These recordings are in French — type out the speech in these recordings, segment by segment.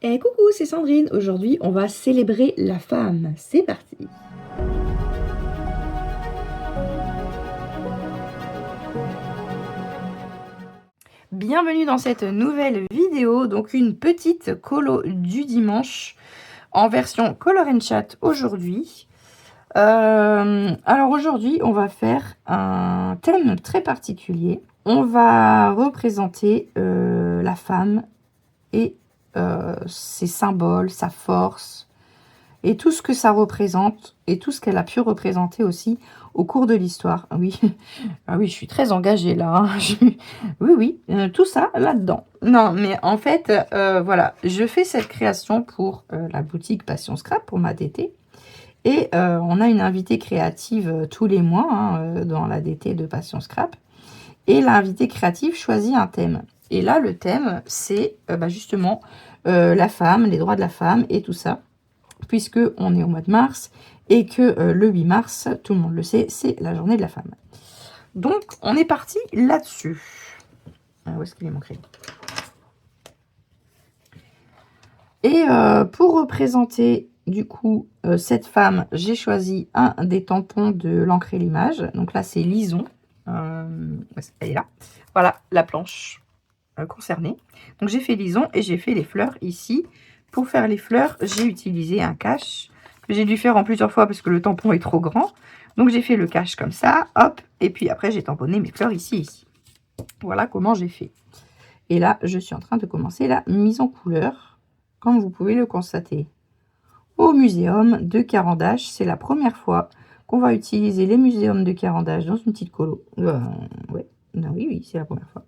Et coucou, c'est Sandrine. Aujourd'hui, on va célébrer la femme. C'est parti. Bienvenue dans cette nouvelle vidéo, donc une petite colo du dimanche en version Color and Chat aujourd'hui. Alors aujourd'hui, on va faire un thème très particulier. On va représenter la femme et ses symboles, sa force, et tout ce que ça représente, et tout ce qu'elle a pu représenter aussi au cours de l'histoire. Ah oui, ah oui, je suis très engagée là. Hein. Oui, oui, tout ça là-dedans. Non, mais en fait, voilà, je fais cette création pour la boutique Passion Scrap, pour ma DT. Et on a une invitée créative tous les mois hein, dans la DT de Passion Scrap. Et l'invitée créative choisit un thème. Et là, le thème, c'est justement la femme, les droits de la femme et tout ça. Puisque on est au mois de mars et que le 8 mars, tout le monde le sait, c'est la journée de la femme. Donc, on est parti là-dessus. Où est-ce qu'il est mon crayon? Et pour représenter, du coup, cette femme, j'ai choisi un des tampons de l'encre et l'image. Donc là, c'est Lison. Elle est là. Voilà, la planche concernée. Donc, j'ai fait Lison et j'ai fait les fleurs ici. Pour faire les fleurs, j'ai utilisé un cache que j'ai dû faire en plusieurs fois parce que le tampon est trop grand. Donc, j'ai fait le cache comme ça, hop. Et puis après, j'ai tamponné mes fleurs ici. Voilà comment j'ai fait. Et là, je suis en train de commencer la mise en couleur, comme vous pouvez le constater. Au muséum de Carandache, c'est la première fois qu'on va utiliser les muséums de Carandache dans une petite colo. Ouais, non, oui, c'est la première fois.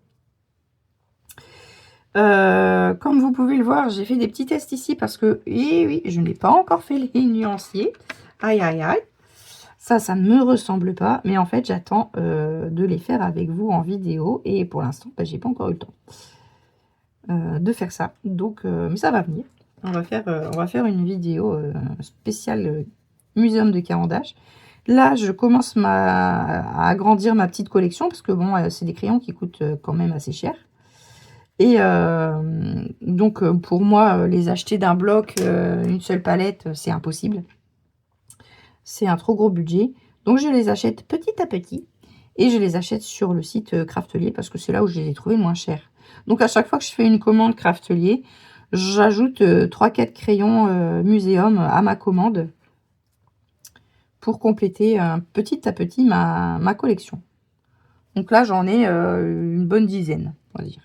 Comme vous pouvez le voir, j'ai fait des petits tests ici parce que, oui, je n'ai pas encore fait les nuanciers. Aïe, aïe, aïe. Ça ne me ressemble pas, mais en fait, j'attends de les faire avec vous en vidéo. Et pour l'instant, j'ai pas encore eu le temps de faire ça. Donc, mais ça va venir. On va faire une vidéo spéciale Muséum de Carandache. Là, je commence à agrandir ma petite collection parce que bon, c'est des crayons qui coûtent quand même assez cher. Et donc, pour moi, les acheter d'un bloc, une seule palette, c'est impossible. C'est un trop gros budget. Donc, je les achète petit à petit. Et je les achète sur le site Craftelier parce que c'est là où je les ai trouvés moins chers. Donc, à chaque fois que je fais une commande Craftelier, j'ajoute 3-4 crayons Muséum à ma commande pour compléter petit à petit ma collection. Donc là, j'en ai une bonne dizaine, on va dire.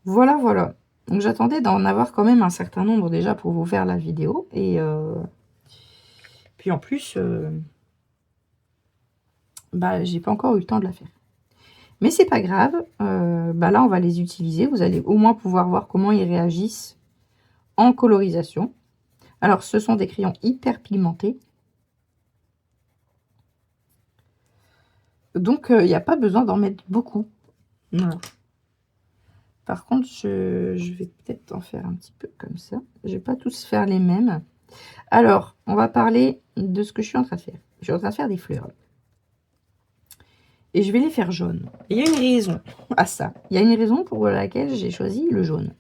Voilà, voilà. Donc j'attendais d'en avoir quand même un certain nombre déjà pour vous faire la vidéo. Et puis en plus, j'ai pas encore eu le temps de la faire. Mais c'est pas grave. Là, on va les utiliser. Vous allez au moins pouvoir voir comment ils réagissent en colorisation. Alors, ce sont des crayons hyper pigmentés. Donc, il n'y a pas besoin d'en mettre beaucoup. Voilà. Par contre, je vais peut-être en faire un petit peu comme ça. Je ne vais pas tous faire les mêmes. Alors, on va parler de ce que je suis en train de faire. Je suis en train de faire des fleurs. Et je vais les faire jaunes. Et il y a une raison à ça. Il y a une raison pour laquelle j'ai choisi le jaune.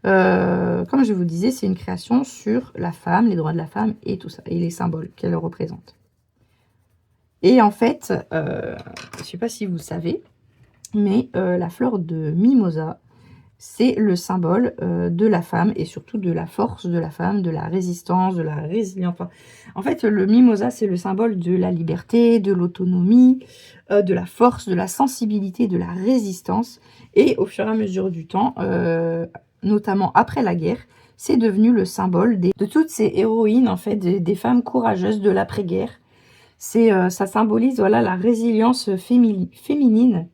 Comme je vous disais, c'est une création sur la femme, les droits de la femme et tout ça. Et les symboles qu'elle représente. Et en fait, je ne sais pas si vous savez, mais la fleur de mimosa, c'est le symbole de la femme et surtout de la force de la femme, de la résistance, de la résilience. Enfin, en fait, le mimosa, c'est le symbole de la liberté, de l'autonomie, de la force, de la sensibilité, de la résistance. Et au fur et à mesure du temps, notamment après la guerre, c'est devenu le symbole de toutes ces héroïnes, en fait, des femmes courageuses de l'après-guerre. Ça symbolise voilà, la résilience féminine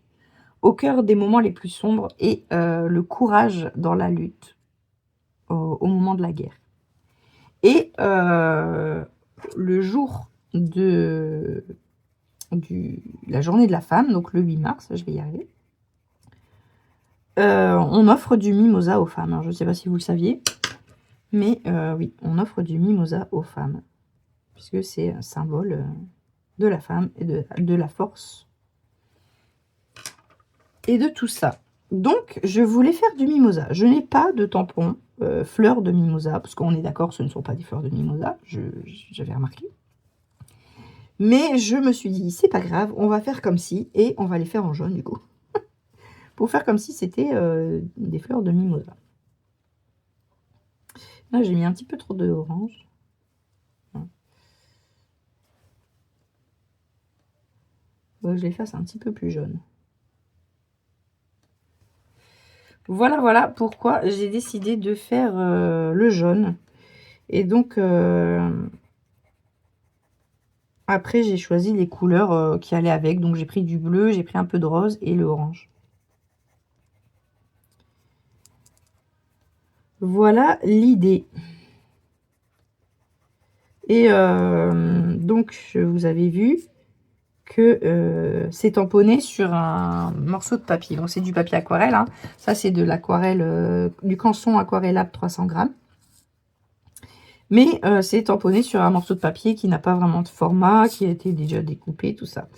au cœur des moments les plus sombres et le courage dans la lutte au moment de la guerre. Et le jour de la journée de la femme, donc le 8 mars, je vais y arriver, on offre du mimosa aux femmes. Alors, je ne sais pas si vous le saviez, mais oui, on offre du mimosa aux femmes, puisque c'est un symbole de la femme et de la force et de tout ça. Donc, je voulais faire du mimosa. Je n'ai pas de tampon fleurs de mimosa, parce qu'on est d'accord, ce ne sont pas des fleurs de mimosa, j'avais remarqué. Mais je me suis dit, c'est pas grave, on va faire comme si, et on va les faire en jaune du coup. Pour faire comme si c'était des fleurs de mimosa. Là, j'ai mis un petit peu trop de orange. Je les fasse un petit peu plus jaune. Voilà, voilà pourquoi j'ai décidé de faire le jaune. Et donc, après, j'ai choisi les couleurs qui allaient avec. Donc, j'ai pris du bleu, j'ai pris un peu de rose et le orange. Voilà l'idée. Et donc, vous avez vu que c'est tamponné sur un morceau de papier. Donc, c'est du papier aquarelle. Hein. Ça, c'est de l'aquarelle, du Canson Aquarellable 300 grammes. Mais c'est tamponné sur un morceau de papier qui n'a pas vraiment de format, qui a été déjà découpé, tout ça.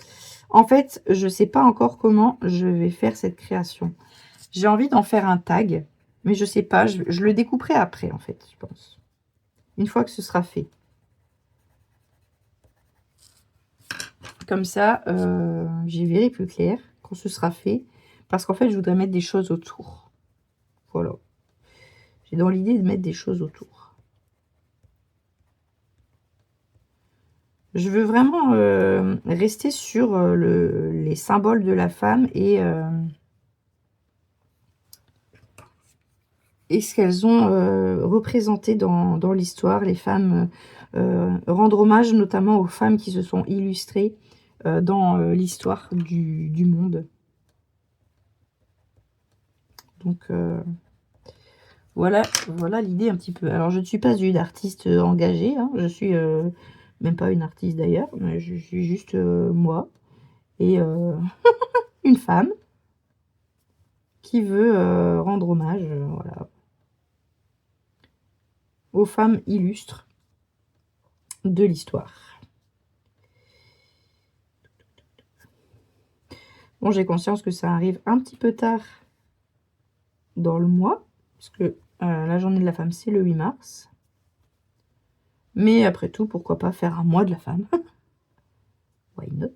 En fait, je ne sais pas encore comment je vais faire cette création. J'ai envie d'en faire un tag, mais je ne sais pas. Je le découperai après, en fait, je pense. Une fois que ce sera fait. Comme ça, j'y verrai plus clair quand ce sera fait. Parce qu'en fait, je voudrais mettre des choses autour. Voilà. J'ai dans l'idée de mettre des choses autour. Je veux vraiment rester sur les symboles de la femme et ce qu'elles ont représenté dans l'histoire, les femmes, rendre hommage notamment aux femmes qui se sont illustrées dans l'histoire du monde. Donc voilà l'idée un petit peu. Alors je ne suis pas une artiste engagée, hein, je suis même pas une artiste d'ailleurs, mais je suis juste moi et une femme qui veut rendre hommage voilà, aux femmes illustres de l'histoire. Bon, j'ai conscience que ça arrive un petit peu tard dans le mois, parce que la journée de la femme, c'est le 8 mars. Mais après tout, pourquoi pas faire un mois de la femme? Why not?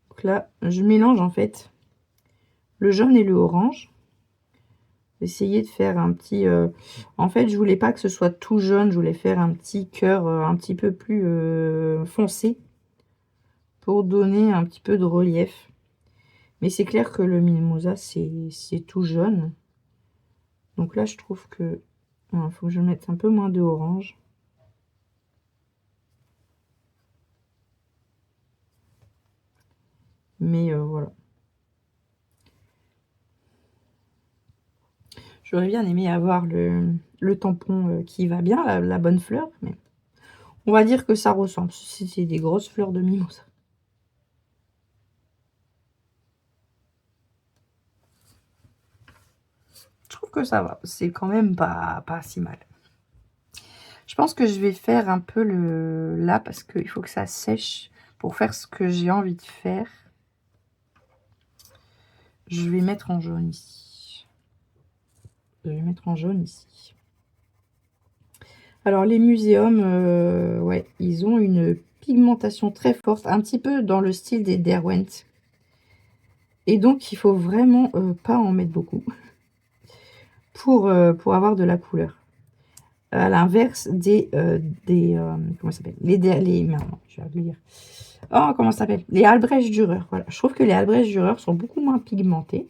Donc là, je mélange en fait le jaune et le orange. Essayer de faire un petit... En fait, je voulais pas que ce soit tout jaune, je voulais faire un petit cœur un petit peu plus foncé pour donner un petit peu de relief. Mais c'est clair que le mimosa, c'est tout jaune. Donc là, je trouve que il faut que je mette un peu moins de orange. Mais voilà. J'aurais bien aimé avoir le tampon qui va bien, la bonne fleur. Mais on va dire que ça ressemble. C'est des grosses fleurs de mimosa. Je trouve que ça va. C'est quand même pas si mal. Je pense que je vais faire un peu là parce qu'il faut que ça sèche pour faire ce que j'ai envie de faire. Je vais mettre en jaune ici. Je vais mettre en jaune ici. Alors les muséums, ouais, ils ont une pigmentation très forte, un petit peu dans le style des Derwent. Et donc il faut vraiment pas en mettre beaucoup pour avoir de la couleur. À l'inverse des comment ça s'appelle, non, je vais le dire. Oh, comment ça s'appelle, les Albrecht Dürer. Voilà, je trouve que les Albrecht Dürer sont beaucoup moins pigmentés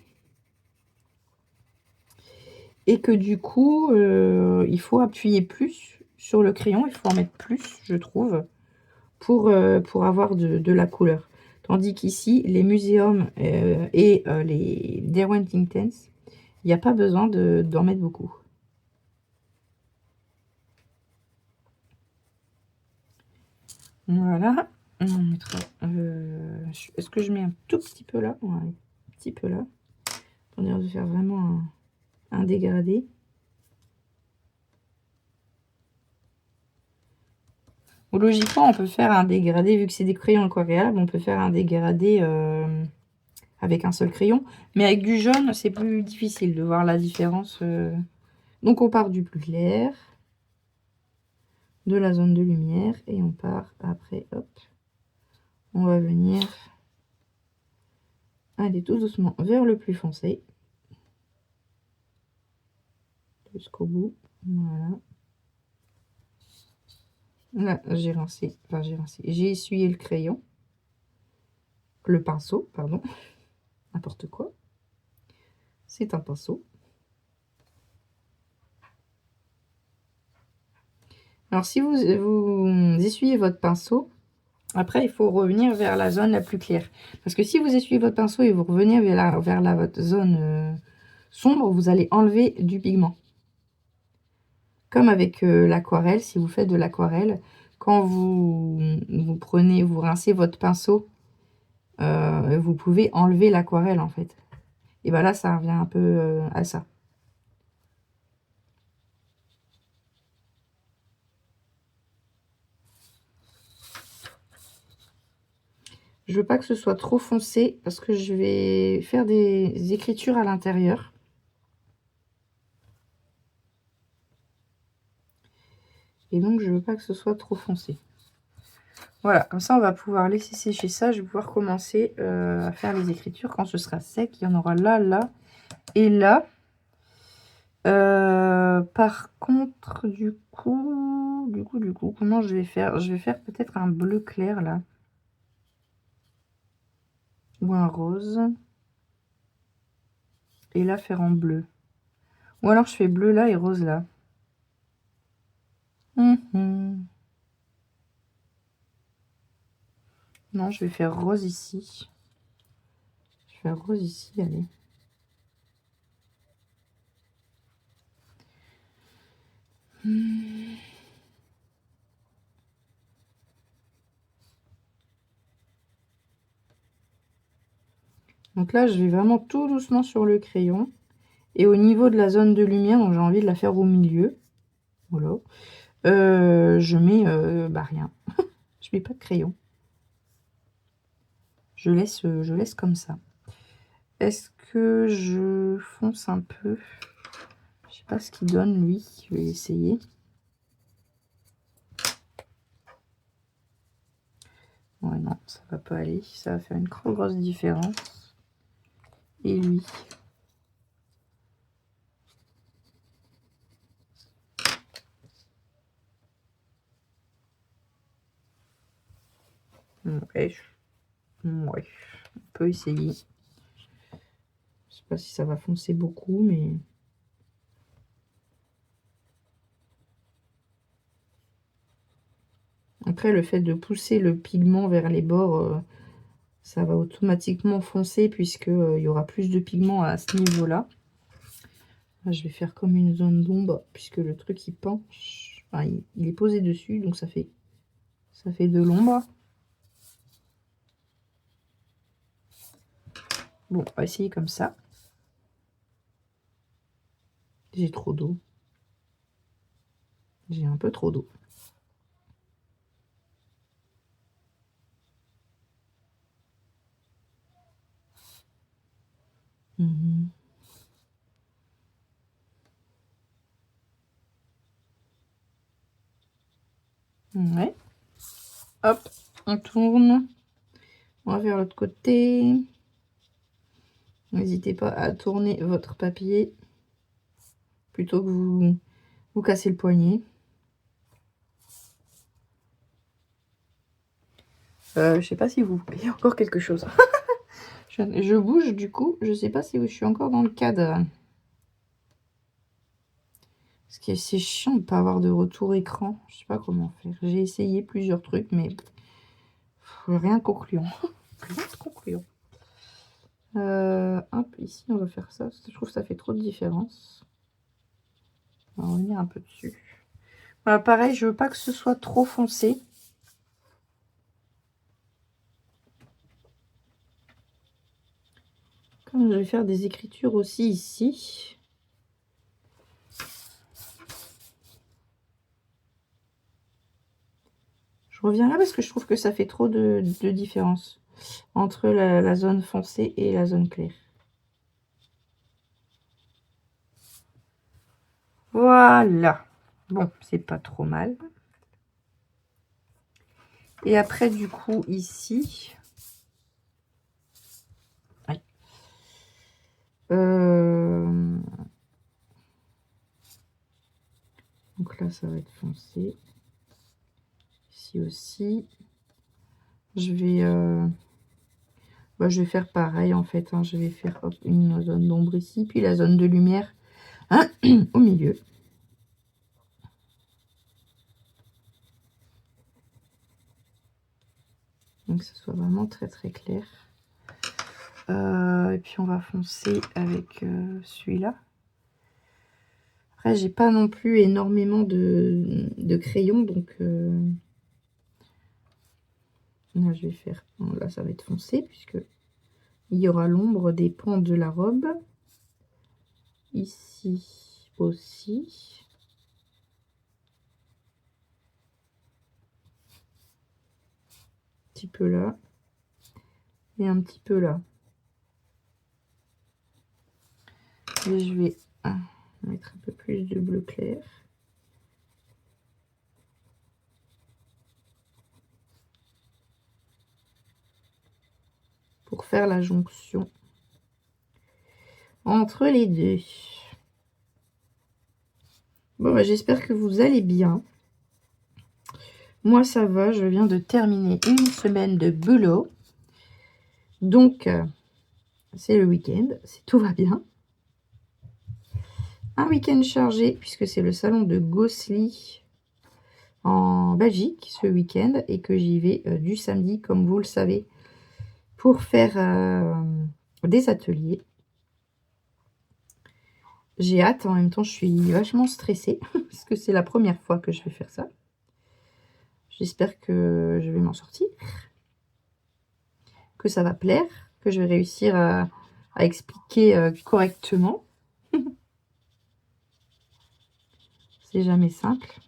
et que du coup il faut appuyer plus sur le crayon, il faut en mettre plus, je trouve, pour avoir de la couleur. Tandis qu'ici, les muséums et les Derwent Intense, il n'y a pas besoin d'en mettre beaucoup. Voilà. On mettra. Est-ce que je mets un tout petit peu là? Ouais, un petit peu là. Pour dire de faire vraiment un dégradé. Ou logiquement, on peut faire un dégradé, vu que c'est des crayons aquarellables, on peut faire un dégradé avec un seul crayon. Mais avec du jaune, c'est plus difficile de voir la différence. Donc on part du plus clair, de la zone de lumière, et on part après, hop, on va venir aller tout doucement vers le plus foncé. Jusqu'au bout, voilà. Là, j'ai rincé, enfin j'ai essuyé le crayon, le pinceau, pardon, n'importe quoi. C'est un pinceau. Alors, si vous essuyez votre pinceau, après, il faut revenir vers la zone la plus claire. Parce que si vous essuyez votre pinceau et vous revenez vers votre zone sombre, vous allez enlever du pigment. Comme avec l'aquarelle, si vous faites de l'aquarelle, quand vous prenez, vous rincez votre pinceau, vous pouvez enlever l'aquarelle en fait. Et bien là, ça revient un peu à ça. Je veux pas que ce soit trop foncé parce que je vais faire des écritures à l'intérieur. Et donc, je veux pas que ce soit trop foncé. Voilà, comme ça, on va pouvoir laisser sécher ça. Je vais pouvoir commencer à faire les écritures quand ce sera sec. Il y en aura là, là et là. Par contre, du coup, comment je vais faire? Je vais faire peut-être un bleu clair, là. Ou un rose. Et là, faire en bleu. Ou alors, je fais bleu là et rose là. Non, je vais faire rose ici. Je vais faire rose ici, allez. Donc là, je vais vraiment tout doucement sur le crayon. Et au niveau de la zone de lumière, donc j'ai envie de la faire au milieu. Voilà. Je mets rien. Je mets pas de crayon. Je laisse comme ça. Est-ce que je fonce un peu? Je sais pas ce qu'il donne lui. Je vais essayer. Ouais, non, ça va pas aller. Ça va faire une trop grosse différence. Et lui. Ouais, on peut essayer. Je sais pas si ça va foncer beaucoup, mais... Après, le fait de pousser le pigment vers les bords, ça va automatiquement foncer puisque il y aura plus de pigment à ce niveau-là. Là, je vais faire comme une zone d'ombre puisque le truc il penche. Enfin, il est posé dessus, donc ça fait de l'ombre. Bon, on va essayer comme ça. J'ai trop d'eau. J'ai un peu trop d'eau. Ouais. Hop, on tourne. On va vers l'autre côté. N'hésitez pas à tourner votre papier plutôt que vous cassez le poignet. Je sais pas si vous voyez encore quelque chose. Je bouge du coup, je sais pas si je suis encore dans le cadre. Parce que c'est chiant de ne pas avoir de retour écran. Je sais pas comment faire. J'ai essayé plusieurs trucs, mais rien de concluant. Rien de concluant. Hop, ici on va faire ça. Parce que je trouve que ça fait trop de différence. On va revenir un peu dessus. Voilà, pareil, je veux pas que ce soit trop foncé. Comme je vais faire des écritures aussi ici. Je reviens là parce que je trouve que ça fait trop de différence. entre la zone foncée et la zone claire. Voilà. Bon, c'est pas trop mal. Et après, du coup, ici... Ouais. Donc là, ça va être foncé. Ici aussi. Je vais faire pareil, en fait. Hein. Je vais faire hop, une zone d'ombre ici, puis la zone de lumière au milieu. Donc, que ce soit vraiment très, très clair. Et puis, on va foncer avec celui-là. Après, j'ai pas non plus énormément de crayons, donc là, je vais faire... Bon, là, ça va être foncé, puisque il y aura l'ombre des pans de la robe. Ici aussi. Un petit peu là. Et un petit peu là. Et je vais mettre un peu plus de bleu clair. Pour faire la jonction entre les deux. Bon, bah, j'espère que vous allez bien. Moi, ça va. Je viens de terminer une semaine de boulot. Donc, c'est le week-end. Tout va bien. Un week-end chargé, puisque c'est le salon de Gosselies en Belgique ce week-end. Et que j'y vais du samedi, comme vous le savez, pour faire des ateliers. J'ai hâte, en même temps je suis vachement stressée parce que c'est la première fois que je vais faire ça. J'espère que je vais m'en sortir, que ça va plaire, que je vais réussir à expliquer correctement. C'est jamais simple.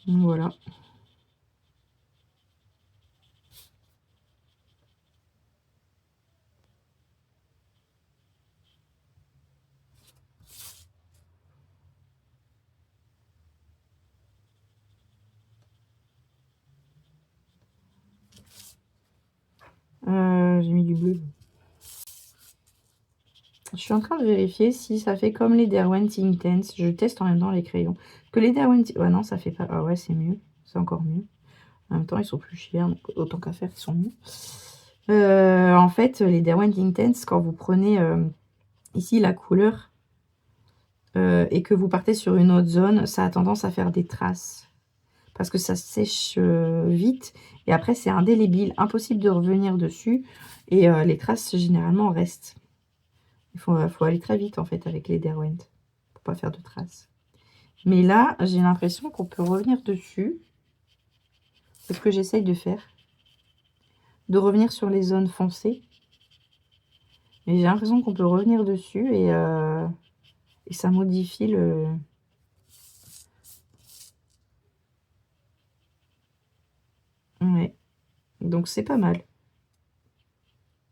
Voilà. J'ai mis du bleu. Je suis en train de vérifier si ça fait comme les Derwent Intense. Je teste en même temps les crayons. Que les Derwent... Ouais, non, ça fait pas... Ah ouais, c'est mieux. C'est encore mieux. En même temps, ils sont plus chers. Donc autant qu'à faire, ils sont mieux. En fait, les Derwent Intense, quand vous prenez ici la couleur et que vous partez sur une autre zone, ça a tendance à faire des traces. Parce que ça sèche vite. Et après, c'est indélébile. Impossible de revenir dessus. Et les traces, généralement, restent. Il faut aller très vite, en fait, avec les Derwent. Pour pas faire de traces. Mais là, j'ai l'impression qu'on peut revenir dessus. C'est ce que j'essaye de faire. De revenir sur les zones foncées. Mais j'ai l'impression qu'on peut revenir dessus et ça modifie le... Ouais. Donc c'est pas mal.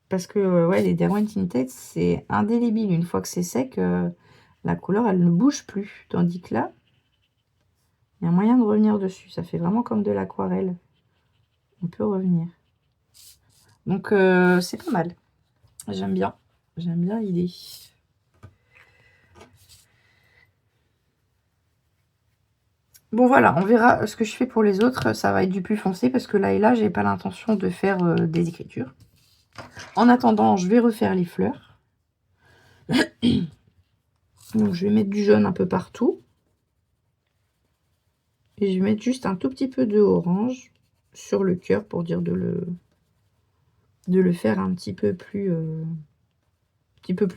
Parce que ouais, les Derwent Tinted, c'est indélébile. Une fois que c'est sec, la couleur, elle ne bouge plus. Tandis que là, il y a moyen de revenir dessus. Ça fait vraiment comme de l'aquarelle. On peut revenir. Donc c'est pas mal. J'aime bien. J'aime bien l'idée. Bon voilà, on verra ce que je fais pour les autres. Ça va être du plus foncé parce que là et là, j'ai pas l'intention de faire des écritures. En attendant, je vais refaire les fleurs. Donc je vais mettre du jaune un peu partout. Et je vais mettre juste un tout petit peu de orange sur le cœur pour dire de le faire un petit peu plus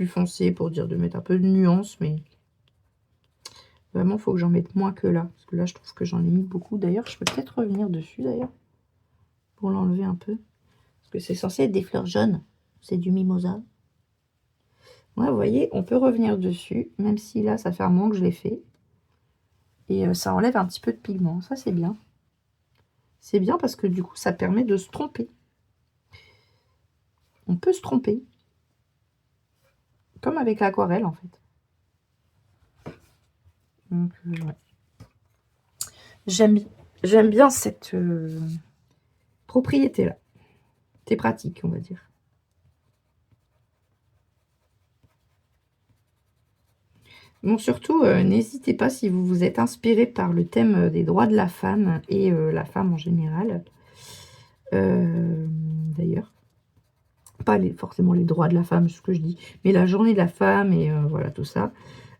foncé, pour dire de mettre un peu de nuance, mais vraiment il faut que j'en mette moins que là. Parce que là je trouve que j'en ai mis beaucoup. D'ailleurs, je peux peut-être revenir dessus d'ailleurs. Pour l'enlever un peu. Parce que c'est censé être des fleurs jaunes. C'est du mimosa. Ouais, vous voyez, on peut revenir dessus, même si là, ça fait un moment que je l'ai fait. Et ça enlève un petit peu de pigment. Ça, c'est bien. C'est bien parce que du coup, ça permet de se tromper. On peut se tromper. Comme avec l'aquarelle, en fait. Donc, ouais. J'aime bien cette propriété-là. C'est pratique, on va dire. Bon, surtout, n'hésitez pas si vous vous êtes inspiré par le thème des droits de la femme et la femme en général. D'ailleurs, pas forcément les droits de la femme, ce que je dis, mais la journée de la femme et voilà tout ça.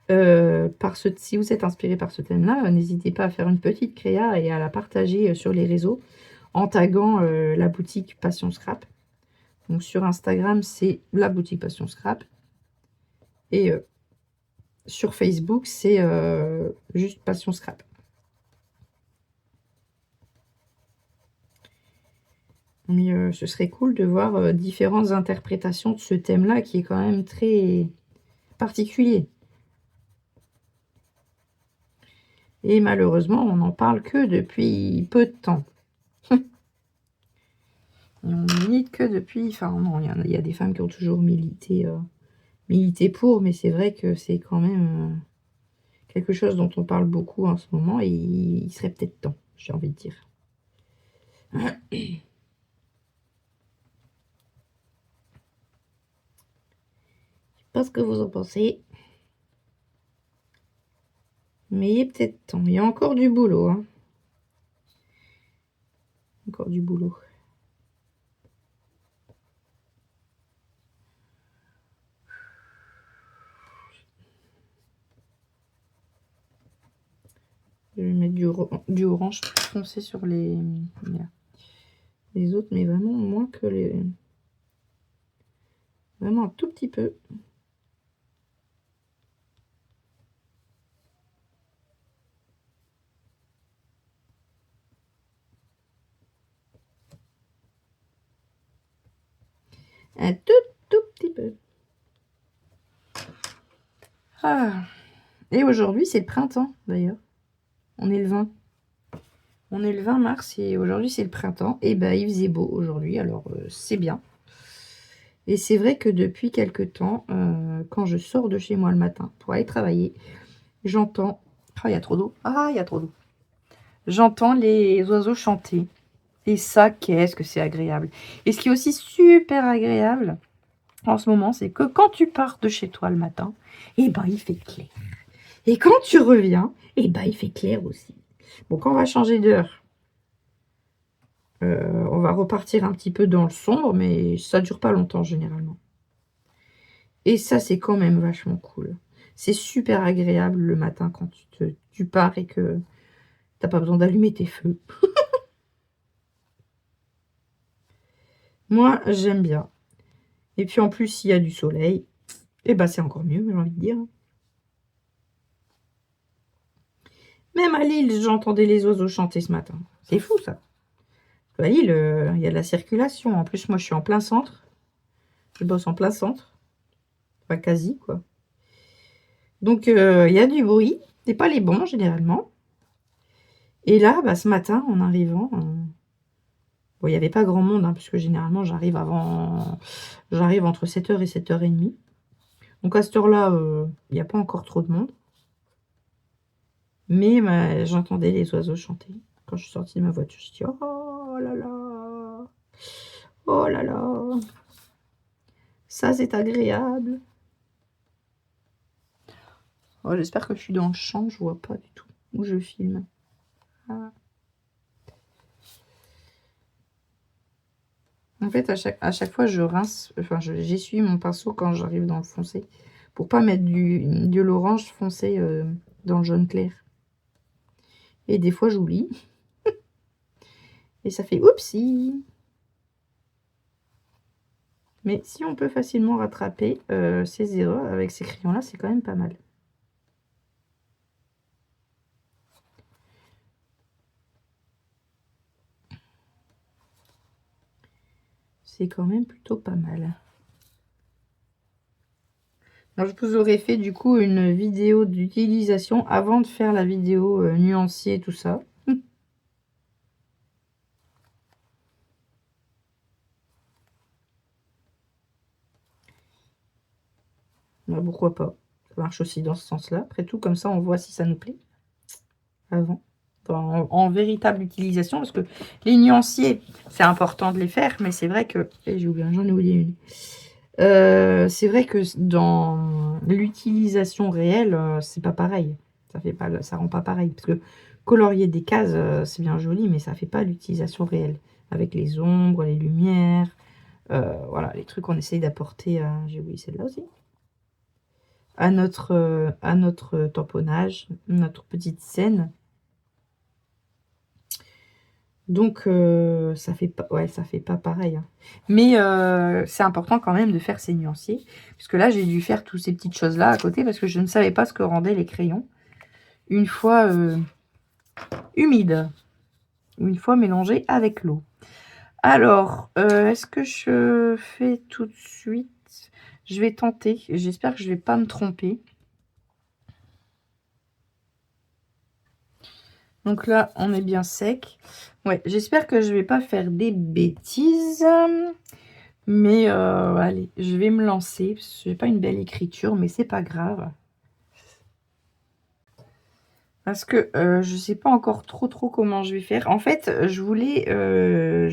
Si vous êtes inspiré par ce thème-là, n'hésitez pas à faire une petite créa et à la partager sur les réseaux en taguant la boutique Passion Scrap. Donc sur Instagram, c'est la boutique Passion Scrap. Et sur Facebook, c'est juste Passion Scrap. Mais ce serait cool de voir différentes interprétations de ce thème-là qui est quand même très particulier. Et malheureusement, on n'en parle que depuis peu de temps. Et on milite que depuis... Enfin, non, il y a des femmes qui ont toujours milité pour, mais c'est vrai que c'est quand même quelque chose dont on parle beaucoup en ce moment, et il serait peut-être temps, j'ai envie de dire. Je sais pas ce que vous en pensez, mais il est peut-être temps. Il y a encore du boulot, hein. Encore du boulot. Je vais mettre du orange foncé sur les autres, mais vraiment moins que les... Vraiment un tout petit peu. Un tout petit peu. Ah. Et aujourd'hui, c'est le printemps, d'ailleurs. On est le 20. On est le 20 mars et aujourd'hui, c'est le printemps. Et ben, il faisait beau aujourd'hui, alors c'est bien. Et c'est vrai que depuis quelque temps, quand je sors de chez moi le matin pour aller travailler, j'entends... Ah, il y a trop d'eau. Ah, il y a trop d'eau. J'entends les oiseaux chanter. Et ça, qu'est-ce que c'est agréable. Et ce qui est aussi super agréable en ce moment, c'est que quand tu pars de chez toi le matin, eh ben, il fait clair. Et quand tu reviens, eh ben, il fait clair aussi. Bon, quand on va changer d'heure, on va repartir un petit peu dans le sombre, mais ça dure pas longtemps généralement. Et ça, c'est quand même vachement cool. C'est super agréable le matin quand tu pars et que t'as pas besoin d'allumer tes feux. Moi, j'aime bien. Et puis en plus, s'il y a du soleil, eh ben, c'est encore mieux, j'ai envie de dire. Même à Lille, j'entendais les oiseaux chanter ce matin. C'est fou, ça. À Lille, il y a de la circulation. En plus, moi, je suis en plein centre. Je bosse en plein centre. Enfin, quasi, quoi. Donc, il y a du bruit. C'est pas les bons, généralement. Et là, bah, ce matin, en arrivant... Bon, il n'y avait pas grand monde, hein, puisque généralement, j'arrive entre 7h et 7h30. Donc, à cette heure-là, il n'y a pas encore trop de monde. Mais bah, j'entendais les oiseaux chanter. Quand je suis sortie de ma voiture, je dis « Oh là là! Oh là là! Ça, c'est agréable! » Oh, j'espère que je suis dans le champ, je vois pas du tout où je filme. Ah. En fait, à chaque fois, je rince, enfin, j'essuie mon pinceau quand j'arrive dans le foncé, pour pas mettre de l'orange foncé dans le jaune clair. Et des fois, j'oublie. Et ça fait oupsie. Mais si on peut facilement rattraper ces erreurs avec ces crayons-là, c'est quand même pas mal. C'est quand même plutôt pas mal. Moi, je vous aurais fait du coup une vidéo d'utilisation avant de faire la vidéo nuancier, tout ça. Bah, pourquoi pas? Ça marche aussi dans ce sens-là. Après tout, comme ça, on voit si ça nous plaît avant. En véritable utilisation, parce que les nuanciers, c'est important de les faire, mais c'est vrai que... j'ai oublié, j'en ai oublié une. C'est vrai que dans l'utilisation réelle, c'est pas pareil. Ça rend pas pareil. Parce que colorier des cases, c'est bien joli, mais ça fait pas l'utilisation réelle. Avec les ombres, les lumières, voilà, les trucs qu'on essaye d'apporter à... J'ai oublié celle-là aussi. À notre tamponnage, notre petite scène. Donc, ça fait pas pareil, hein. Mais c'est important quand même de faire ces nuanciers. Puisque là, j'ai dû faire toutes ces petites choses-là à côté parce que je ne savais pas ce que rendaient les crayons une fois humides. Une fois mélangés avec l'eau. Alors, est-ce que je fais tout de suite? Je vais tenter. J'espère que je ne vais pas me tromper. Donc là, on est bien sec. Ouais, j'espère que je ne vais pas faire des bêtises. Mais allez, je vais me lancer. Je n'ai pas une belle écriture, mais c'est pas grave. Parce que je ne sais pas encore trop comment je vais faire. En fait, je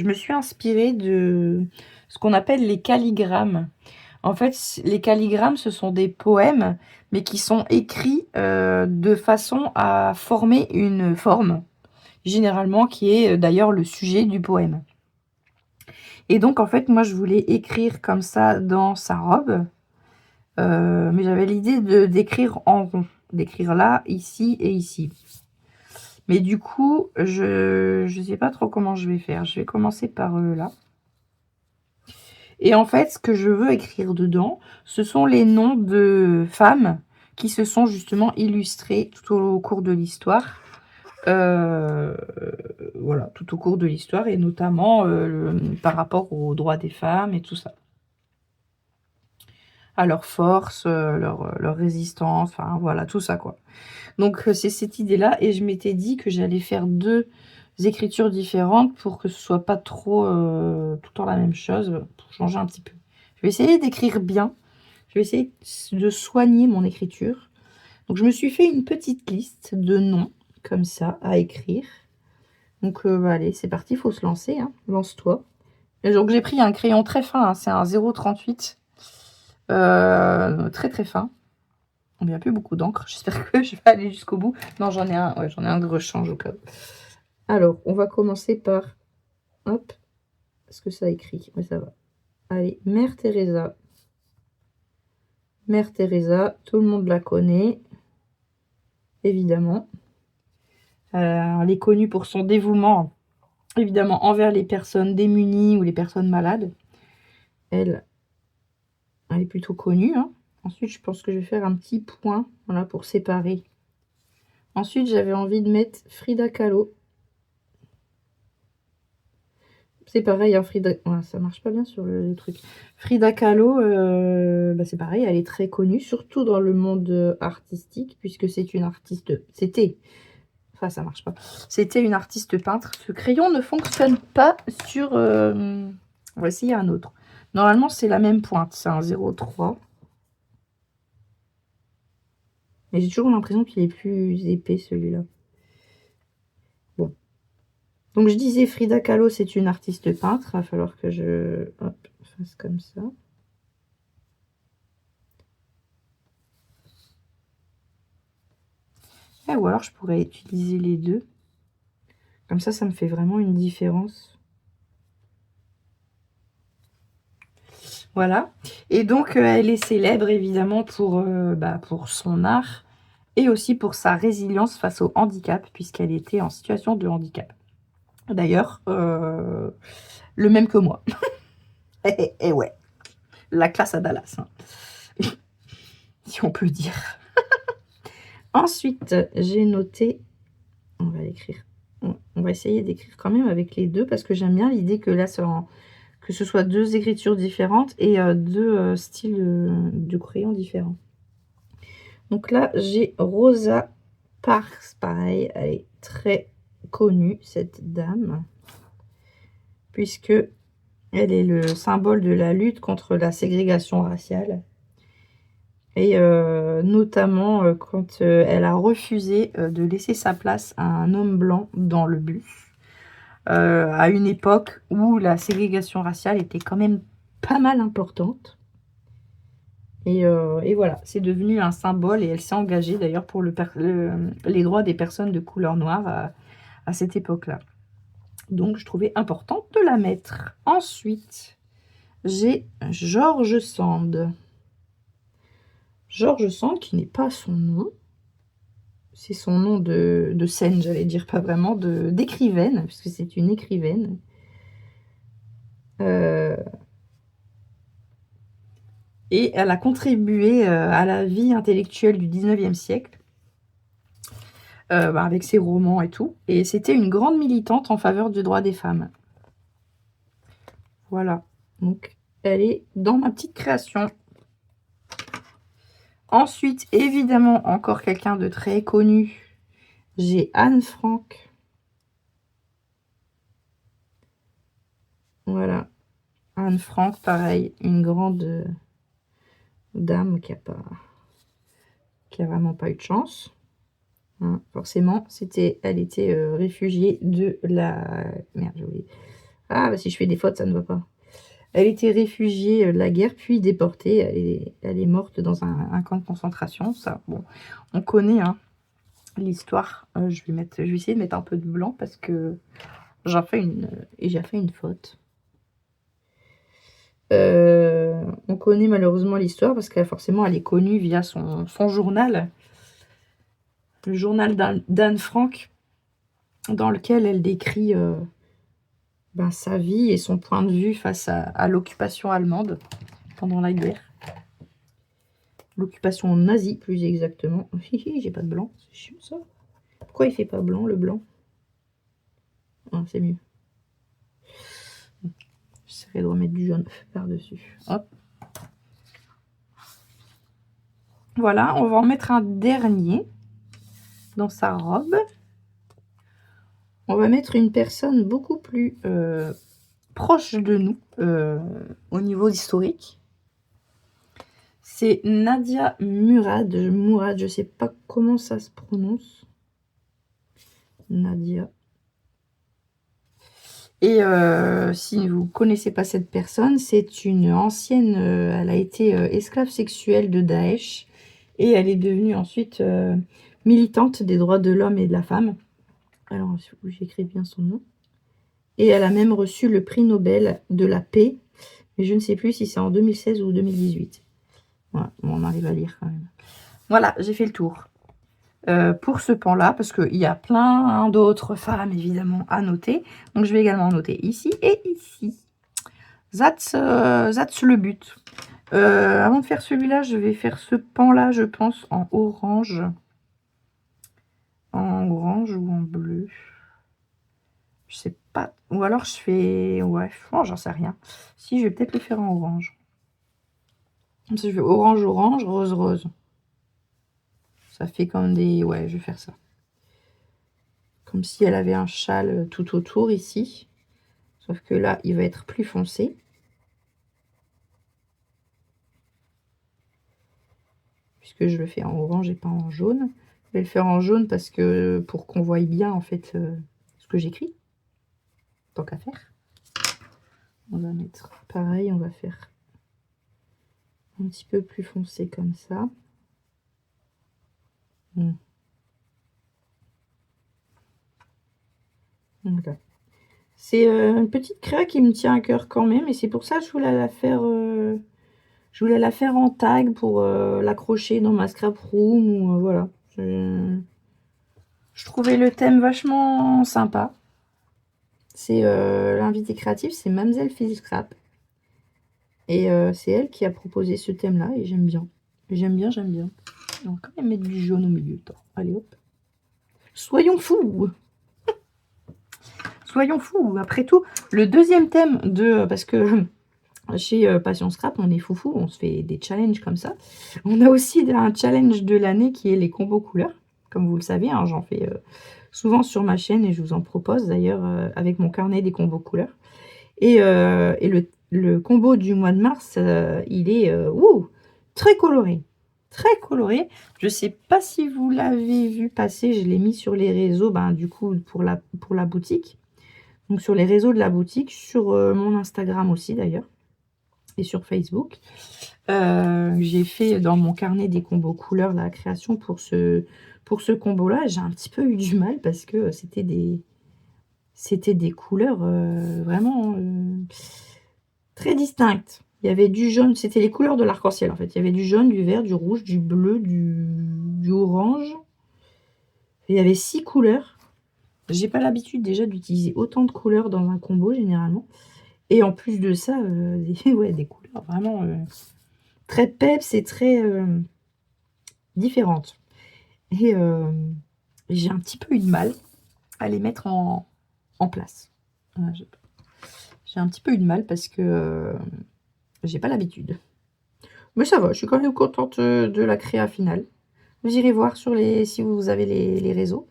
me suis inspirée de ce qu'on appelle les calligrammes. En fait, les calligrammes, ce sont des poèmes, mais qui sont écrits de façon à former une forme, généralement qui est d'ailleurs le sujet du poème. Et donc, en fait, moi, je voulais écrire comme ça dans sa robe, mais j'avais l'idée d'écrire en rond, d'écrire là, ici et ici. Mais du coup, je sais pas trop comment je vais faire. Je vais commencer par là. Et en fait, ce que je veux écrire dedans, ce sont les noms de femmes qui se sont justement illustrées tout au cours de l'histoire. Voilà, tout au cours de l'histoire, et notamment par rapport aux droits des femmes et tout ça. À leur force, leur résistance, enfin voilà, tout ça quoi. Donc c'est cette idée-là, et je m'étais dit que j'allais faire 2 écritures différentes pour que ce soit pas trop tout le temps la même chose, pour changer un petit peu. Je vais essayer d'écrire bien, je vais essayer de soigner mon écriture. Donc je me suis fait une petite liste de noms, comme ça, à écrire. Donc allez, c'est parti, il faut se lancer, hein. Lance-toi. Et donc j'ai pris un crayon très fin, hein, c'est un 0,38, très fin. Il n'y a plus beaucoup d'encre. J'espère que je vais aller jusqu'au bout. Non, j'en ai un. Ouais, j'en ai un de rechange au cas où. Alors, on va commencer par... Hop. Est-ce que ça écrit? Oui, ça va. Allez, Mère Teresa. Mère Teresa, tout le monde la connaît. Évidemment. Elle est connue pour son dévouement, évidemment, envers les personnes démunies ou les personnes malades. Elle est plutôt connue, hein. Ensuite, je pense que je vais faire un petit point, voilà, pour séparer. Ensuite, j'avais envie de mettre Frida Kahlo. C'est pareil, hein, Frida... Ouais, ça marche pas bien sur le truc. Frida Kahlo, bah, c'est pareil, elle est très connue, surtout dans le monde artistique, puisque c'est une artiste... C'était... Enfin, ça marche pas. C'était une artiste peintre. Ce crayon ne fonctionne pas sur... On va essayer un autre. Normalement, c'est la même pointe. C'est un 0,3. Mais j'ai toujours l'impression qu'il est plus épais, celui-là. Bon. Donc, je disais, Frida Kahlo, c'est une artiste peintre. Il va falloir que je fasse comme ça. Ou alors, je pourrais utiliser les deux. Comme ça me fait vraiment une différence. Voilà. Et donc, elle est célèbre, évidemment, pour son art et aussi pour sa résilience face au handicap, puisqu'elle était en situation de handicap. D'ailleurs, le même que moi. Et ouais, la classe à Dallas, hein. Si on peut dire. Ensuite, j'ai noté... On va l'écrire. On va essayer d'écrire quand même avec les deux, parce que j'aime bien l'idée que là, que ce soit 2 écritures différentes et 2 styles de crayon différents. Donc là, j'ai Rosa Parks, pareil, elle est très connue, cette dame, puisque elle est le symbole de la lutte contre la ségrégation raciale. Et notamment quand elle a refusé de laisser sa place à un homme blanc dans le bus, à une époque où la ségrégation raciale était quand même pas mal importante. Et voilà, c'est devenu un symbole et elle s'est engagée d'ailleurs pour les droits des personnes de couleur noire à cette époque-là. Donc je trouvais important de la mettre. Ensuite, j'ai George Sand. George Sand qui n'est pas son nom. C'est son nom de scène, j'allais dire, pas vraiment, d'écrivaine, puisque c'est une écrivaine. Et elle a contribué à la vie intellectuelle du 19e siècle, avec ses romans et tout. Et c'était une grande militante en faveur du droit des femmes. Voilà. Donc, elle est dans ma petite création. Ensuite, évidemment, encore quelqu'un de très connu. J'ai Anne Frank. Voilà. Anne Frank, pareil, une grande dame qui a vraiment pas eu de chance. Hein, forcément, elle était réfugiée de la... Merde, j'ai oublié. Ah, bah, si je fais des fautes, ça ne va pas. Elle était réfugiée de la guerre, puis déportée. Elle est morte dans un camp de concentration. Ça, bon, on connaît hein, l'histoire. Je vais essayer de mettre un peu de blanc parce que j'ai fait une faute. On connaît malheureusement l'histoire parce que forcément elle est connue via son journal, le journal d'Anne Frank, dans lequel elle décrit sa vie et son point de vue face à l'occupation allemande pendant la guerre. L'occupation nazie, plus exactement. J'ai pas de blanc, c'est chiant ça. Pourquoi il fait pas blanc, le blanc? Ah, c'est mieux. J'essaierai de remettre du jaune par-dessus. Hop. Voilà, on va en mettre un dernier dans sa robe. On va mettre une personne beaucoup plus proche de nous au niveau historique. C'est Nadia Murad. Mourad, je sais pas comment ça se prononce. Nadia. Et si vous ne connaissez pas cette personne, c'est une ancienne... elle a été esclave sexuelle de Daesh. Et elle est devenue ensuite militante des droits de l'homme et de la femme. Alors, j'écris bien son nom. Et elle a même reçu le prix Nobel de la paix. Mais je ne sais plus si c'est en 2016 ou 2018. Voilà, on arrive à lire quand même. Voilà, j'ai fait le tour. Pour ce pan-là, parce qu'il y a plein d'autres femmes, évidemment, à noter. Donc, je vais également noter ici et ici. That's le but. Avant de faire celui-là, je vais faire ce pan-là, je pense, en orange. En orange ou en bleu. Je sais pas. Ou alors je fais... Ouais, j'en sais rien. Si, je vais peut-être le faire en orange. Comme ça, je fais orange, orange, rose, rose. Ça fait comme des... Ouais, je vais faire ça. Comme si elle avait un châle tout autour ici. Sauf que là, il va être plus foncé. Puisque je le fais en orange et pas en jaune. Je vais le faire en jaune parce que pour qu'on voie bien, en fait, ce que j'écris. Tant qu'à faire. On va mettre pareil, on va faire un petit peu plus foncé comme ça. Voilà. C'est une petite créa qui me tient à cœur quand même, et c'est pour ça que je voulais la faire en tag pour l'accrocher dans ma scrap room, ou voilà. Je trouvais le thème vachement sympa. C'est l'invité créatif, c'est Mamzelle Phil Scrap. Et c'est elle qui a proposé ce thème-là, et j'aime bien. J'aime bien. On va quand même mettre du jaune au milieu. Allez, hop. Soyons fous! Soyons fous. Après tout, le deuxième thème parce que chez Passion Scrap, on est foufou, on se fait des challenges comme ça. On a aussi un challenge de l'année qui est les combos couleurs. Comme vous le savez, hein, j'en fais souvent sur ma chaîne et je vous en propose d'ailleurs avec mon carnet des combos couleurs. Et le combo du mois de mars, il est très coloré. Très coloré. Je ne sais pas si vous l'avez vu passer, je l'ai mis sur les réseaux, du coup, pour la boutique. Donc sur les réseaux de la boutique, sur mon Instagram aussi d'ailleurs, et sur Facebook. J'ai fait dans mon carnet des combos couleurs la création pour ce combo-là. J'ai un petit peu eu du mal parce que c'était des couleurs vraiment très distinctes. Il y avait du jaune, c'était les couleurs de l'arc-en-ciel en fait. Il y avait du jaune, du vert, du rouge, du bleu, du orange. Il y avait 6 couleurs. J'ai pas l'habitude déjà d'utiliser autant de couleurs dans un combo généralement. Et en plus de ça, des couleurs vraiment très peps et très différentes. Et j'ai un petit peu eu de mal à les mettre en place. Voilà, j'ai un petit peu eu de mal parce que j'ai pas l'habitude. Mais ça va, je suis quand même contente de la créa finale. Vous irez voir si vous avez les réseaux.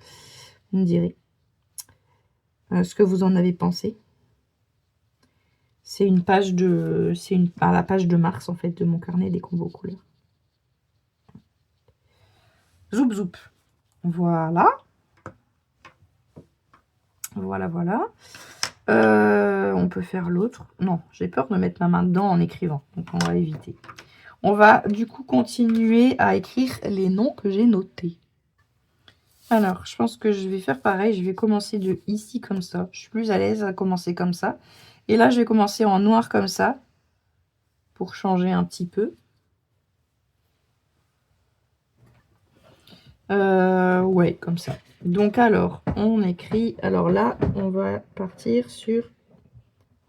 Vous me direz ce que vous en avez pensé. C'est la page de mars en fait de mon carnet des combos couleurs. Zoup zoup. Voilà. Voilà. On peut faire l'autre. Non, j'ai peur de mettre ma main dedans en écrivant. Donc on va éviter. On va du coup continuer à écrire les noms que j'ai notés. Alors, je pense que je vais faire pareil. Je vais commencer de ici comme ça. Je suis plus à l'aise à commencer comme ça. Et là, je vais commencer en noir comme ça. Pour changer un petit peu. Ouais, comme ça. Donc alors, on écrit... Alors là, on va partir sur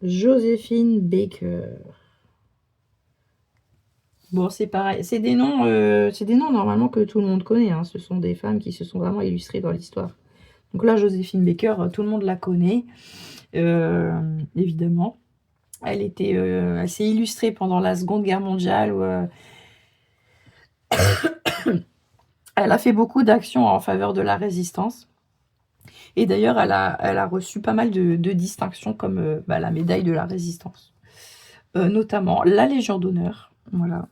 Joséphine Baker. Bon, c'est pareil. C'est des noms normalement que tout le monde connaît. Hein. Ce sont des femmes qui se sont vraiment illustrées dans l'histoire. Donc là, Joséphine Baker, tout le monde la connaît, évidemment. Elle s'est illustrée pendant la Seconde Guerre mondiale. Elle a fait beaucoup d'actions en faveur de la résistance. Et d'ailleurs, elle a reçu pas mal de distinctions comme la médaille de la résistance. Notamment la Légion d'honneur. Voilà.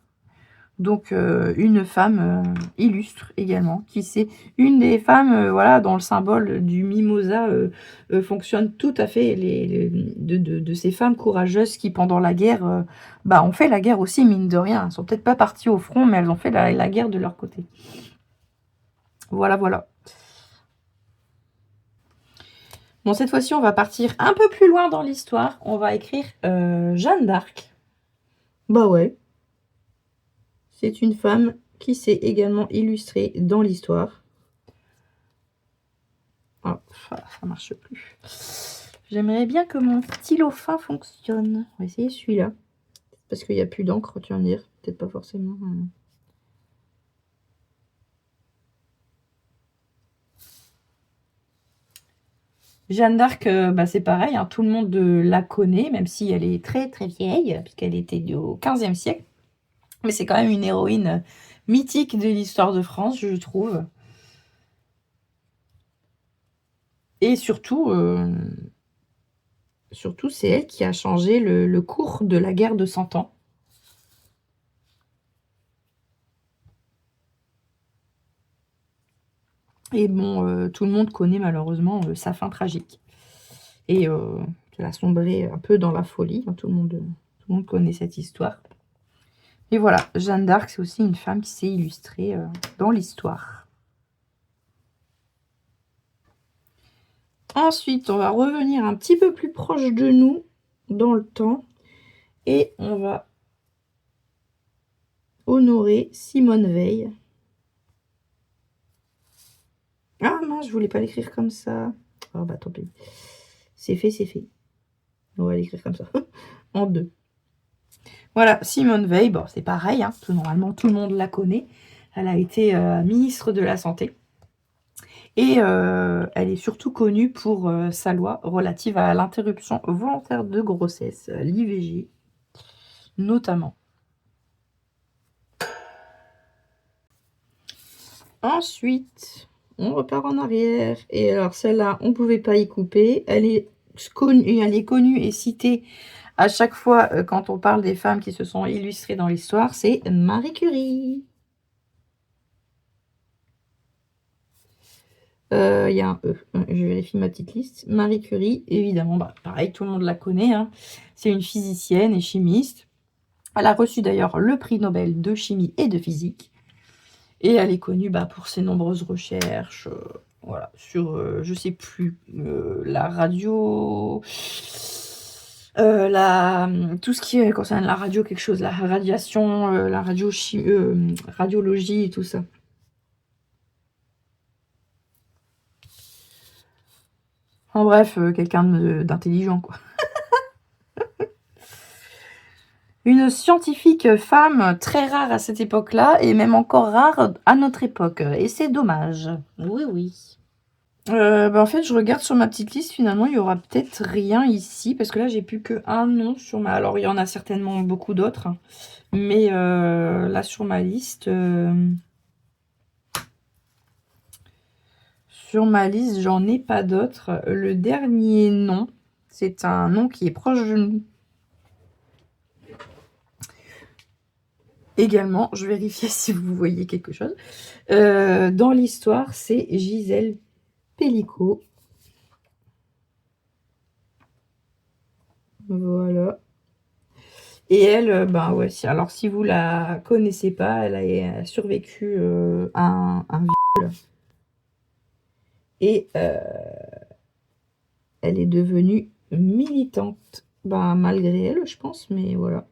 Donc, une femme illustre également, qui c'est une des femmes, dont le symbole du mimosa fonctionne tout à fait, de ces femmes courageuses qui, pendant la guerre, ont fait la guerre aussi, mine de rien. Elles ne sont peut-être pas parties au front, mais elles ont fait la guerre de leur côté. Voilà. Bon, cette fois-ci, on va partir un peu plus loin dans l'histoire. On va écrire Jeanne d'Arc. Bah ouais. C'est une femme qui s'est également illustrée dans l'histoire. Oh, ça marche plus. J'aimerais bien que mon stylo fin fonctionne. On va essayer celui-là. Parce qu'il n'y a plus d'encre, tu vas me dire. Peut-être pas forcément. Jeanne d'Arc, c'est pareil. Hein, tout le monde la connaît, même si elle est très très vieille, puisqu'elle était au XVe siècle. Mais c'est quand même une héroïne mythique de l'histoire de France, je trouve. Et surtout, c'est elle qui a changé le cours de la guerre de 100 ans. Et bon, tout le monde connaît malheureusement sa fin tragique. Et qu'elle a sombré un peu dans la folie. Tout le monde connaît cette histoire. Et voilà, Jeanne d'Arc, c'est aussi une femme qui s'est illustrée dans l'histoire. Ensuite, on va revenir un petit peu plus proche de nous dans le temps. Et on va honorer Simone Veil. Ah non, je voulais pas l'écrire comme ça. Oh bah tant pis. C'est fait. On va l'écrire comme ça. En deux. Voilà, Simone Veil, bon, c'est pareil, hein, normalement tout le monde la connaît. Elle a été ministre de la Santé. Et elle est surtout connue pour sa loi relative à l'interruption volontaire de grossesse, l'IVG. notamment. Ensuite, on repart en arrière. Et alors celle-là, on ne pouvait pas y couper. Elle est connue et citée à chaque fois quand on parle des femmes qui se sont illustrées dans l'histoire. C'est Marie Curie. Il y a un E. Je vérifie ma petite liste. Marie Curie, évidemment, bah, pareil, tout le monde la connaît. Hein. C'est une physicienne et chimiste. Elle a reçu d'ailleurs le prix Nobel de chimie et de physique. Et elle est connue pour ses nombreuses recherches voilà, sur, je sais plus, la radio, tout ce qui concerne la radio, quelque chose, la radiation, la radiologie et tout ça. En bref, quelqu'un d'intelligent, quoi. Une scientifique femme très rare à cette époque-là, et même encore rare à notre époque. Et c'est dommage. Oui, oui. En fait, je regarde sur ma petite liste, finalement, il y aura peut-être rien ici, parce que là, j'ai plus qu'un nom sur ma... Alors, il y en a certainement beaucoup d'autres, hein, mais là, sur ma liste... Sur ma liste, j'en ai pas d'autres. Le dernier nom, c'est un nom qui est proche de nous. Également, je vérifie si vous voyez quelque chose. Dans l'histoire, c'est Gisèle Pellicot. Voilà. Et elle, ouais, alors si vous la connaissez pas, elle a survécu à un viol. Et elle est devenue militante. Malgré elle, je pense, mais voilà.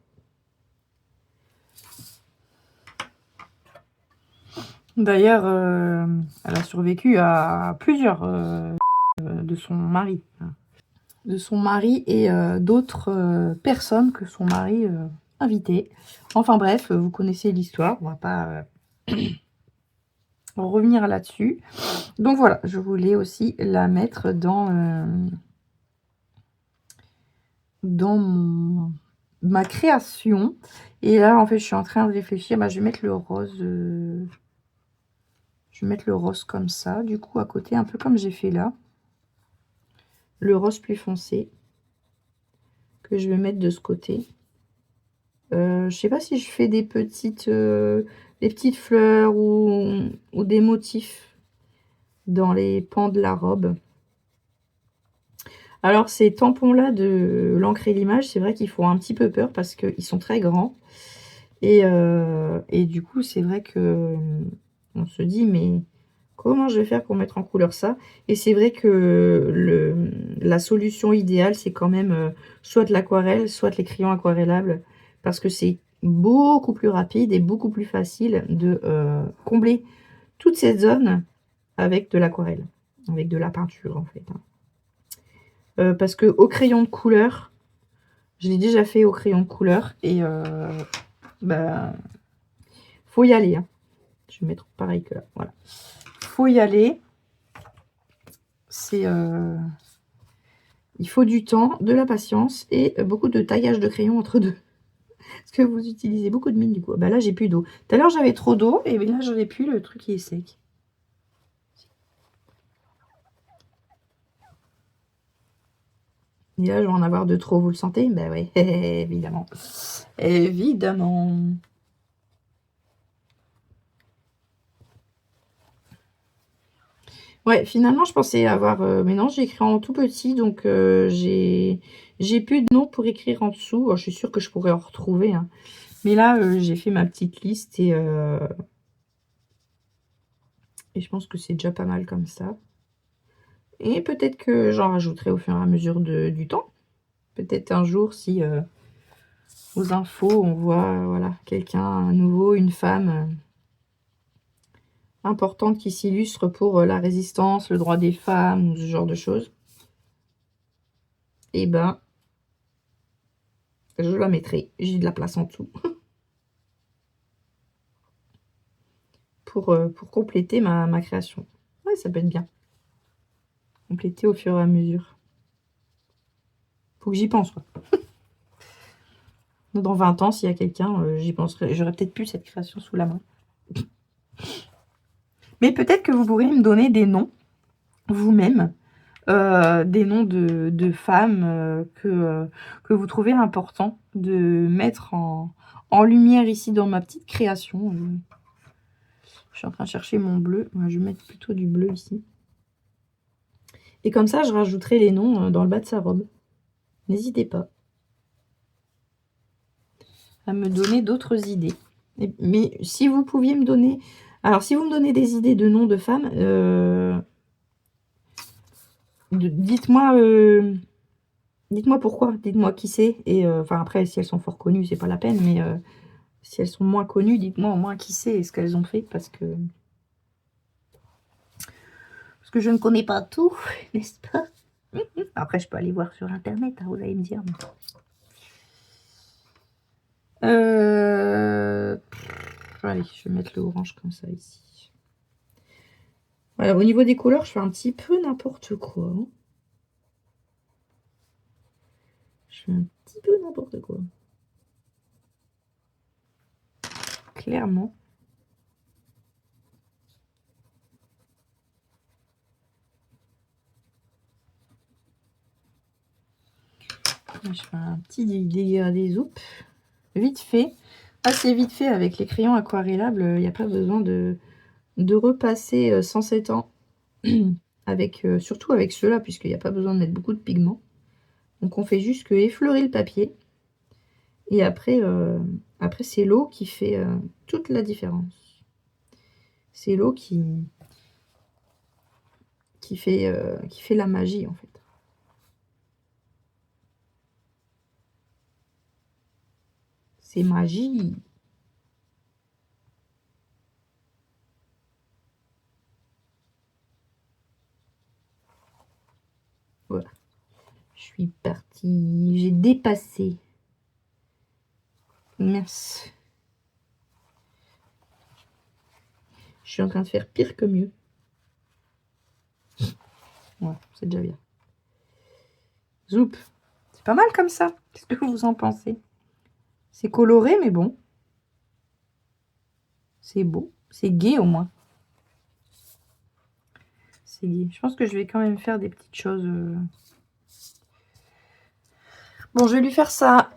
D'ailleurs, elle a survécu à plusieurs de son mari. De son mari et d'autres personnes que son mari invitait. Enfin bref, vous connaissez l'histoire, on va pas revenir là-dessus. Donc voilà, je voulais aussi la mettre dans ma création. Et là, en fait, je suis en train de réfléchir. Je vais mettre le rose. Je vais mettre le rose comme ça, du coup, à côté, un peu comme j'ai fait là. Le rose plus foncé que je vais mettre de ce côté. Je sais pas si je fais des petites fleurs ou des motifs dans les pans de la robe. Alors ces tampons là de l'encre et l'image, c'est vrai qu'ils font un petit peu peur parce qu'ils sont très grands. Et du coup, c'est vrai que on se dit, mais comment je vais faire pour mettre en couleur ça? Et c'est vrai que la solution idéale, c'est quand même soit de l'aquarelle, soit les crayons aquarellables, parce que c'est beaucoup plus rapide et beaucoup plus facile de combler toute cette zone avec de l'aquarelle, avec de la peinture en fait. Parce que au crayon de couleur, je l'ai déjà fait au crayon de couleur et faut y aller. Hein. Je vais mettre pareil que là. Voilà. Faut y aller. C'est il faut du temps, de la patience et beaucoup de taillage de crayon entre deux. Parce que vous utilisez beaucoup de mine du coup. Là, j'ai plus d'eau. Tout à l'heure, j'avais trop d'eau et là, j'en ai plus. Le truc, il est sec. Et là, je vais en avoir de trop. Vous le sentez? Oui, évidemment. Évidemment. Ouais, finalement, je pensais avoir... mais non, j'ai écrit en tout petit, donc j'ai plus de noms pour écrire en dessous. Alors, je suis sûre que je pourrais en retrouver. Hein. Mais là, j'ai fait ma petite liste et je pense que c'est déjà pas mal comme ça. Et peut-être que j'en rajouterai au fur et à mesure du temps. Peut-être un jour, si aux infos, on voit voilà, quelqu'un, un nouveau, une femme importante qui s'illustre pour la résistance, le droit des femmes, ou ce genre de choses. Et je la mettrai. J'ai de la place en dessous. pour compléter ma création. Ouais, ça peut être bien. Compléter au fur et à mesure. Faut que j'y pense, quoi. Dans 20 ans, s'il y a quelqu'un, j'y penserai. J'aurais peut-être plus cette création sous la main. Mais peut-être que vous pourrez me donner des noms, vous-même, des noms de femmes que vous trouvez important de mettre en lumière ici dans ma petite création. Je suis en train de chercher mon bleu. Je vais mettre plutôt du bleu ici. Et comme ça, je rajouterai les noms dans le bas de sa robe. N'hésitez pas à me donner d'autres idées. Mais si vous pouviez me donner... Alors, si vous me donnez des idées de noms de femmes, dites-moi pourquoi. Dites-moi qui c'est. Et enfin, après, si elles sont fort connues, c'est pas la peine. Mais si elles sont moins connues, dites-moi au moins qui c'est et ce qu'elles ont fait. Parce que je ne connais pas tout, n'est-ce pas? Après, je peux aller voir sur Internet, hein, vous allez me dire. Allez, je vais mettre le orange comme ça ici. Voilà, au niveau des couleurs, je fais un petit peu n'importe quoi. Je fais un petit peu n'importe quoi. Clairement. Je fais un petit dégradé zoup. Vite fait. Assez vite fait avec les crayons aquarellables. Il n'y a pas besoin de repasser 107 ans. Avec, surtout avec ceux-là, puisqu'il n'y a pas besoin de mettre beaucoup de pigments. Donc on fait juste que effleurer le papier. Et après, après c'est l'eau qui fait toute la différence. C'est l'eau qui fait la magie, en fait. C'est magie. Voilà. Je suis partie. J'ai dépassé. Merci. Je suis en train de faire pire que mieux. Ouais, c'est déjà bien. Zoup. C'est pas mal comme ça. Qu'est-ce que vous en pensez? C'est coloré, mais bon. C'est beau. C'est gai au moins. C'est gai. Je pense que je vais quand même faire des petites choses. Bon, je vais lui faire sa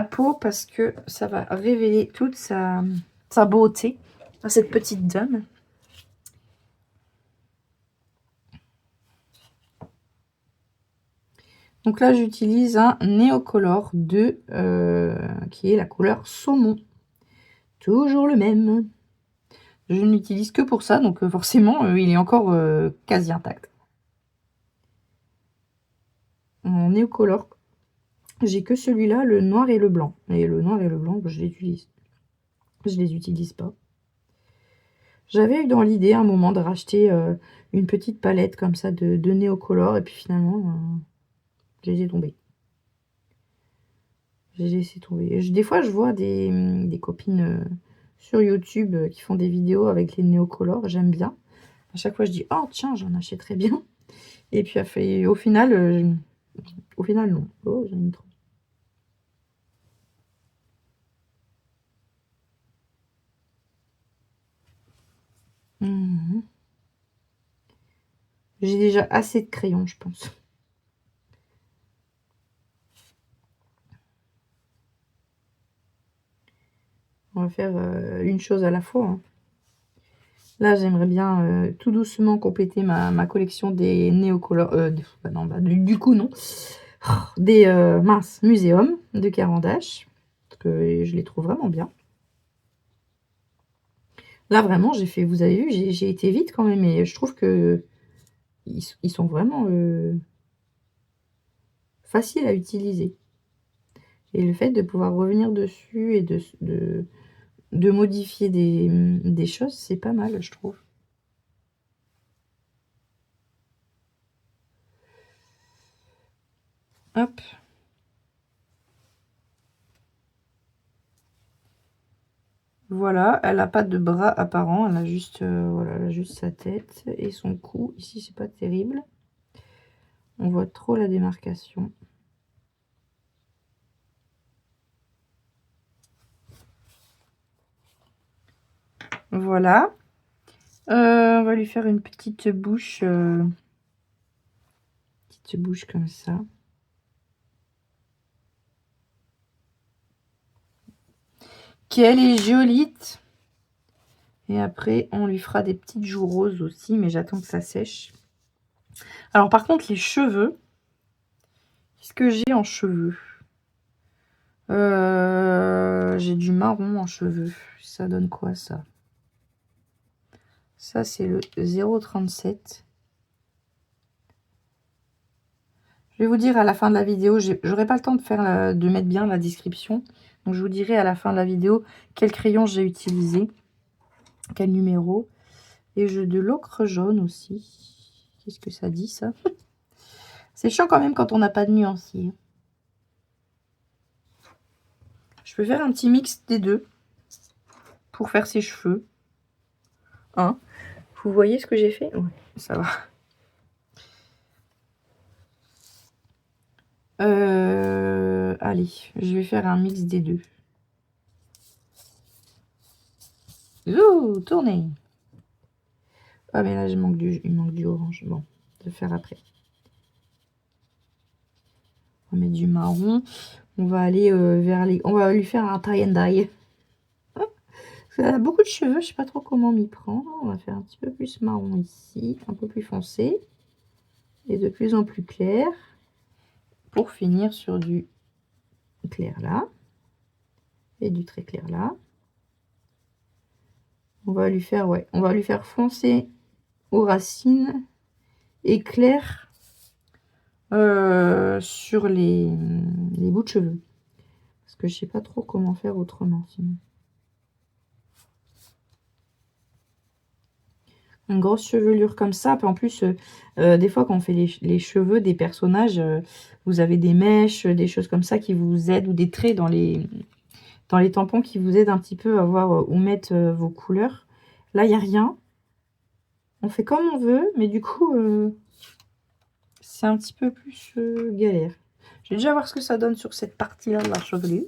peau parce que ça va révéler toute sa beauté à cette petite dame. Donc là, j'utilise un Neocolor 2 qui est la couleur saumon. Toujours le même. Je n'utilise que pour ça, donc forcément, il est encore quasi intact. En Neocolor, j'ai que celui-là, le noir et le blanc. Et le noir et le blanc, je les utilise. Je les utilise pas. J'avais eu dans l'idée un moment de racheter une petite palette comme ça de Neocolor, et puis finalement, j'ai laissé tomber. J'ai laissé tomber. Des fois, je vois des copines sur YouTube qui font des vidéos avec les Neocolor. J'aime bien. À chaque fois, je dis, oh tiens, j'en achèterais bien. Et puis, au final, non. Oh, j'en ai mis trop. Mhm. J'ai déjà assez de crayons, je pense. On va faire une chose à la fois, hein. Là, j'aimerais bien tout doucement compléter ma collection des Neocolor. Non, bah, du coup, non. Des mince, Muséum de Caran d'Ache. Parce que je les trouve vraiment bien. Là, vraiment, j'ai fait, vous avez vu, j'ai été vite quand même. Et je trouve que ils sont vraiment faciles à utiliser. Et le fait de pouvoir revenir dessus et de modifier des choses, c'est pas mal, je trouve. Hop. Voilà, elle n'a pas de bras apparent, elle a juste, voilà, elle a juste sa tête et son cou. Ici, c'est pas terrible. On voit trop la démarcation. Voilà. On va lui faire une petite bouche comme ça. Qu'elle est jolie. Et après, on lui fera des petites joues roses aussi, mais j'attends que ça sèche. Alors par contre, les cheveux, qu'est-ce que j'ai en cheveux? J'ai du marron en cheveux. Ça donne quoi, ça? Ça, c'est le 0,37. Je vais vous dire à la fin de la vidéo, j'aurai pas le temps de mettre bien la description. Donc je vous dirai à la fin de la vidéo quel crayon j'ai utilisé, quel numéro. Et j'ai de l'ocre jaune aussi. Qu'est-ce que ça dit, ça? C'est chiant quand même quand on n'a pas de nuancier. Je peux faire un petit mix des deux pour faire ses cheveux. Hein? Vous voyez ce que j'ai fait? Ouais, ça va. Allez, je vais faire un mix des deux. Ouh, tournez. Ah mais là il manque du orange. Bon, je vais faire après. On va mettre du marron. On va aller vers les... On va lui faire un tie and dye. Elle a beaucoup de cheveux, je sais pas trop comment m'y prendre. On va faire un petit peu plus marron ici, un peu plus foncé. Et de plus en plus clair. Pour finir sur du clair là. Et du très clair là. On va lui faire, ouais, on va lui faire foncer aux racines et clair sur les bouts de cheveux. Parce que je sais pas trop comment faire autrement sinon. Une grosse chevelure comme ça. Puis en plus, des fois quand on fait les cheveux des personnages, vous avez des mèches, des choses comme ça qui vous aident, ou des traits dans les tampons qui vous aident un petit peu à voir où mettre vos couleurs. Là, il n'y a rien. On fait comme on veut, mais du coup, c'est un petit peu plus galère. Je vais déjà voir ce que ça donne sur cette partie-là de la chevelure.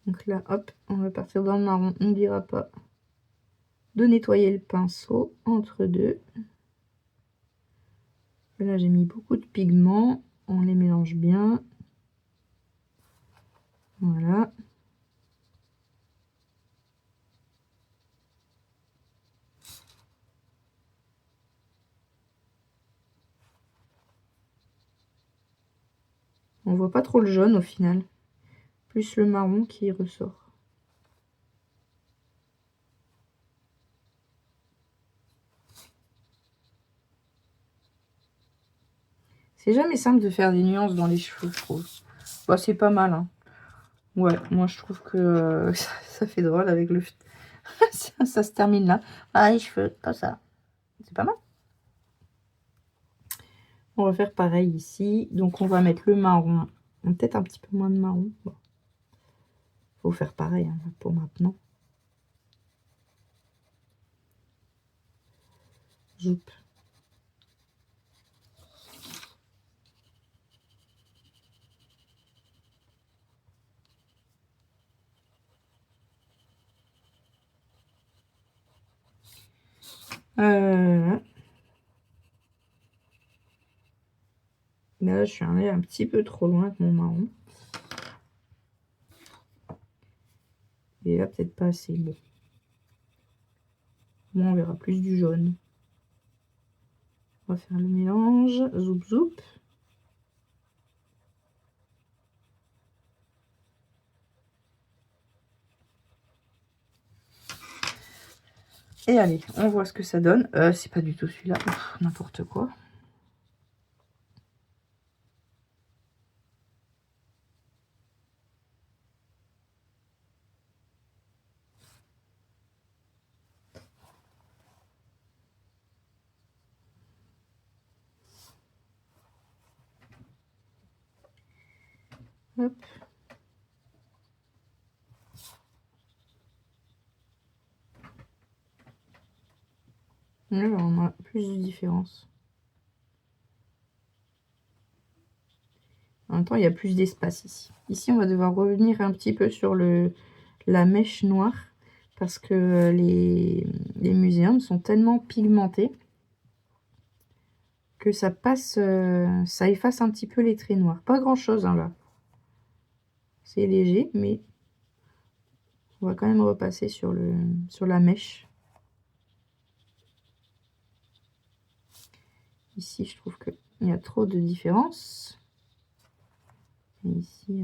Donc là, hop, on va partir dans le marron. On ne dira pas de nettoyer le pinceau entre deux. Là, j'ai mis beaucoup de pigments. On les mélange bien. Voilà. On voit pas trop le jaune au final. Plus le marron qui ressort. C'est jamais simple de faire des nuances dans les cheveux, je trouve. Bah, c'est pas mal, hein. Ouais, moi je trouve que ça fait drôle avec le... ça se termine là. Ah, les cheveux, comme ça. C'est pas mal. On va faire pareil ici. Donc on va mettre le marron. Peut-être un petit peu moins de marron. Bon. Faut faire pareil hein, pour maintenant. Zoup. Là, je suis allée un petit peu trop loin avec mon marron. Et là, peut-être pas assez. Bon. Moi, on verra plus du jaune. On va faire le mélange. Zoup, zoup. Et allez, on voit ce que ça donne. C'est pas du tout celui-là. N'importe quoi. Hop. Là, on a plus de différence. En même temps, il y a plus d'espace ici. Ici, on va devoir revenir un petit peu sur la mèche noire parce que les muséums sont tellement pigmentés que ça passe, ça efface un petit peu les traits noirs. Pas grand-chose, hein, là. C'est léger, mais on va quand même repasser sur la mèche. Ici, je trouve qu'il y a trop de différence. Et ici,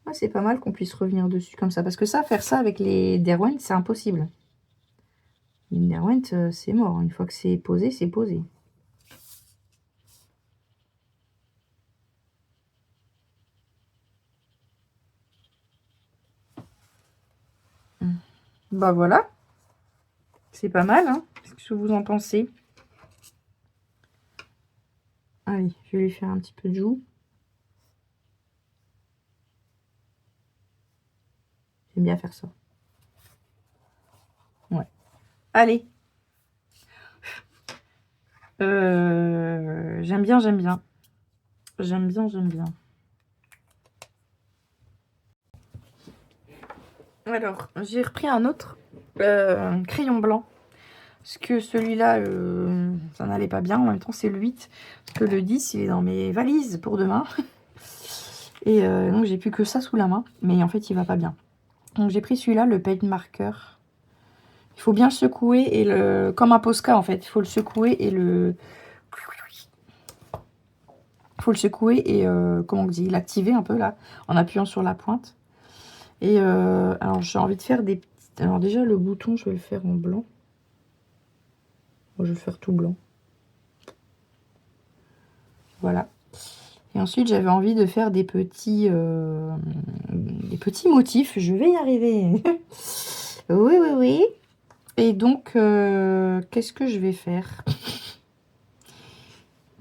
ah, c'est pas mal qu'on puisse revenir dessus comme ça. Parce que ça, faire ça avec les Derwent, c'est impossible. Une Derwent, c'est mort. Une fois que c'est posé, c'est posé. Bah voilà. C'est pas mal, hein. Qu'est-ce que vous en pensez? Allez, je vais lui faire un petit peu de joue. J'aime bien faire ça. Ouais. Allez. J'aime bien, j'aime bien. J'aime bien, j'aime bien. Alors, j'ai repris un autre crayon blanc. Parce que celui-là, ça n'allait pas bien. En même temps, c'est le 8. Parce que le 10, il est dans mes valises pour demain. Et donc, j'ai plus que ça sous la main. Mais en fait, il va pas bien. Donc, j'ai pris celui-là, le paint marker. Il faut bien le secouer et le... Comme un Posca, en fait. Il faut le secouer et le... Il faut le secouer et, comment on dit, l'activer un peu, là, en appuyant sur la pointe. Et alors, j'ai envie de faire des petits... Alors, déjà, le bouton, je vais le faire en blanc. Bon, je vais faire tout blanc. Voilà. Et ensuite, j'avais envie de faire des petits motifs. Je vais y arriver. Oui, oui, oui. Et donc, qu'est-ce que je vais faire?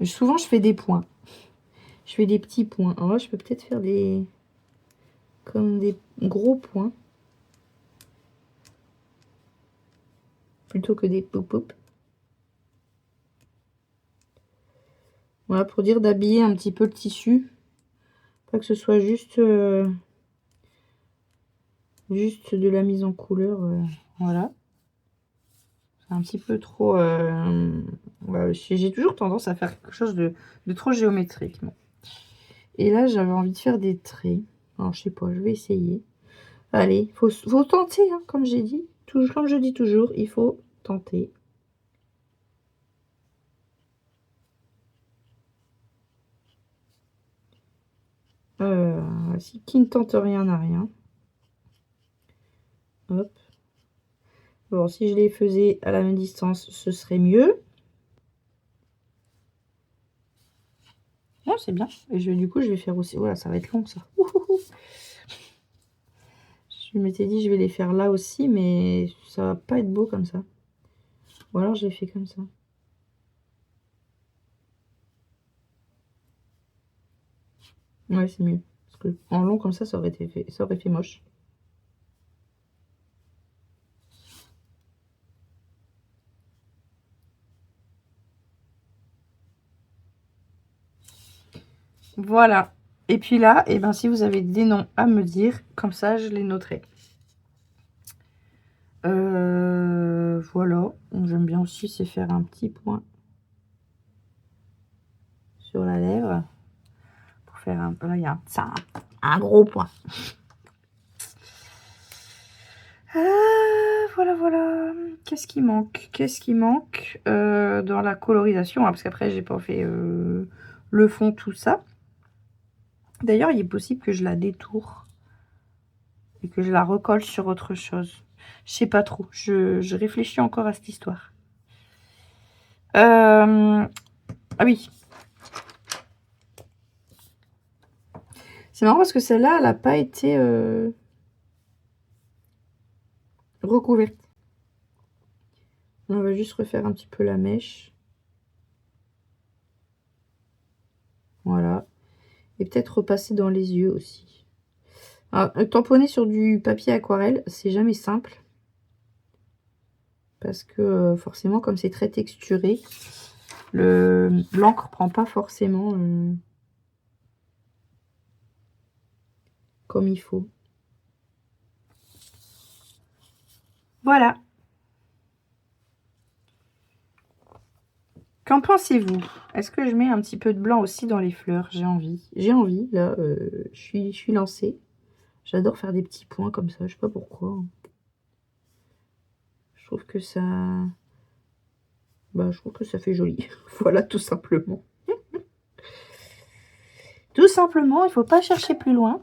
Souvent, je fais des points. Je fais des petits points. Alors là, je peux peut-être faire comme des gros points. Plutôt que des pop-pop. Voilà, pour dire d'habiller un petit peu le tissu. Pas que ce soit juste de la mise en couleur. Voilà. C'est un petit peu trop... voilà, j'ai toujours tendance à faire quelque chose de trop géométrique. Bon. Et là, j'avais envie de faire des traits. Alors, je sais pas, je vais essayer. Allez, faut tenter, hein, comme j'ai dit. Comme je dis toujours, il faut tenter. Qui ne tente rien n'a rien. Hop. Bon, si je les faisais à la même distance, ce serait mieux. Non, c'est bien. Et du coup, je vais faire aussi... Voilà, ça va être long, ça. Ouhouhou. Je m'étais dit, je vais les faire là aussi, mais ça va pas être beau comme ça. Ou alors, je les fais comme ça. Ouais, c'est mieux. Parce que en long comme ça aurait fait moche. Voilà. Et puis là, eh ben, si vous avez des noms à me dire, comme ça, je les noterai. Voilà. J'aime bien aussi, c'est faire un petit point sur la lèvre. Pour faire un peu... Là, il y a un gros point. Voilà, voilà. Qu'est-ce qui manque? Qu'est-ce qui manque dans la colorisation, hein, parce qu'après, j'ai pas fait le fond, tout ça. D'ailleurs, il est possible que je la détourne et que je la recolle sur autre chose. Je sais pas trop. Je réfléchis encore à cette histoire. Ah oui. C'est marrant parce que celle-là, elle n'a pas été recouverte. On va juste refaire un petit peu la mèche. Voilà. Et peut-être repasser dans les yeux aussi. Alors, tamponner sur du papier aquarelle, c'est jamais simple. Parce que forcément, comme c'est très texturé, l'encre prend pas forcément comme il faut. Voilà. Qu'en pensez-vous? Est-ce que je mets un petit peu de blanc aussi dans les fleurs? J'ai envie. J'ai envie, là, je suis lancée. J'adore faire des petits points comme ça, je sais pas pourquoi. Je trouve que ça... Bah, je trouve que ça fait joli. Voilà, tout simplement. Tout simplement, il ne faut pas chercher plus loin.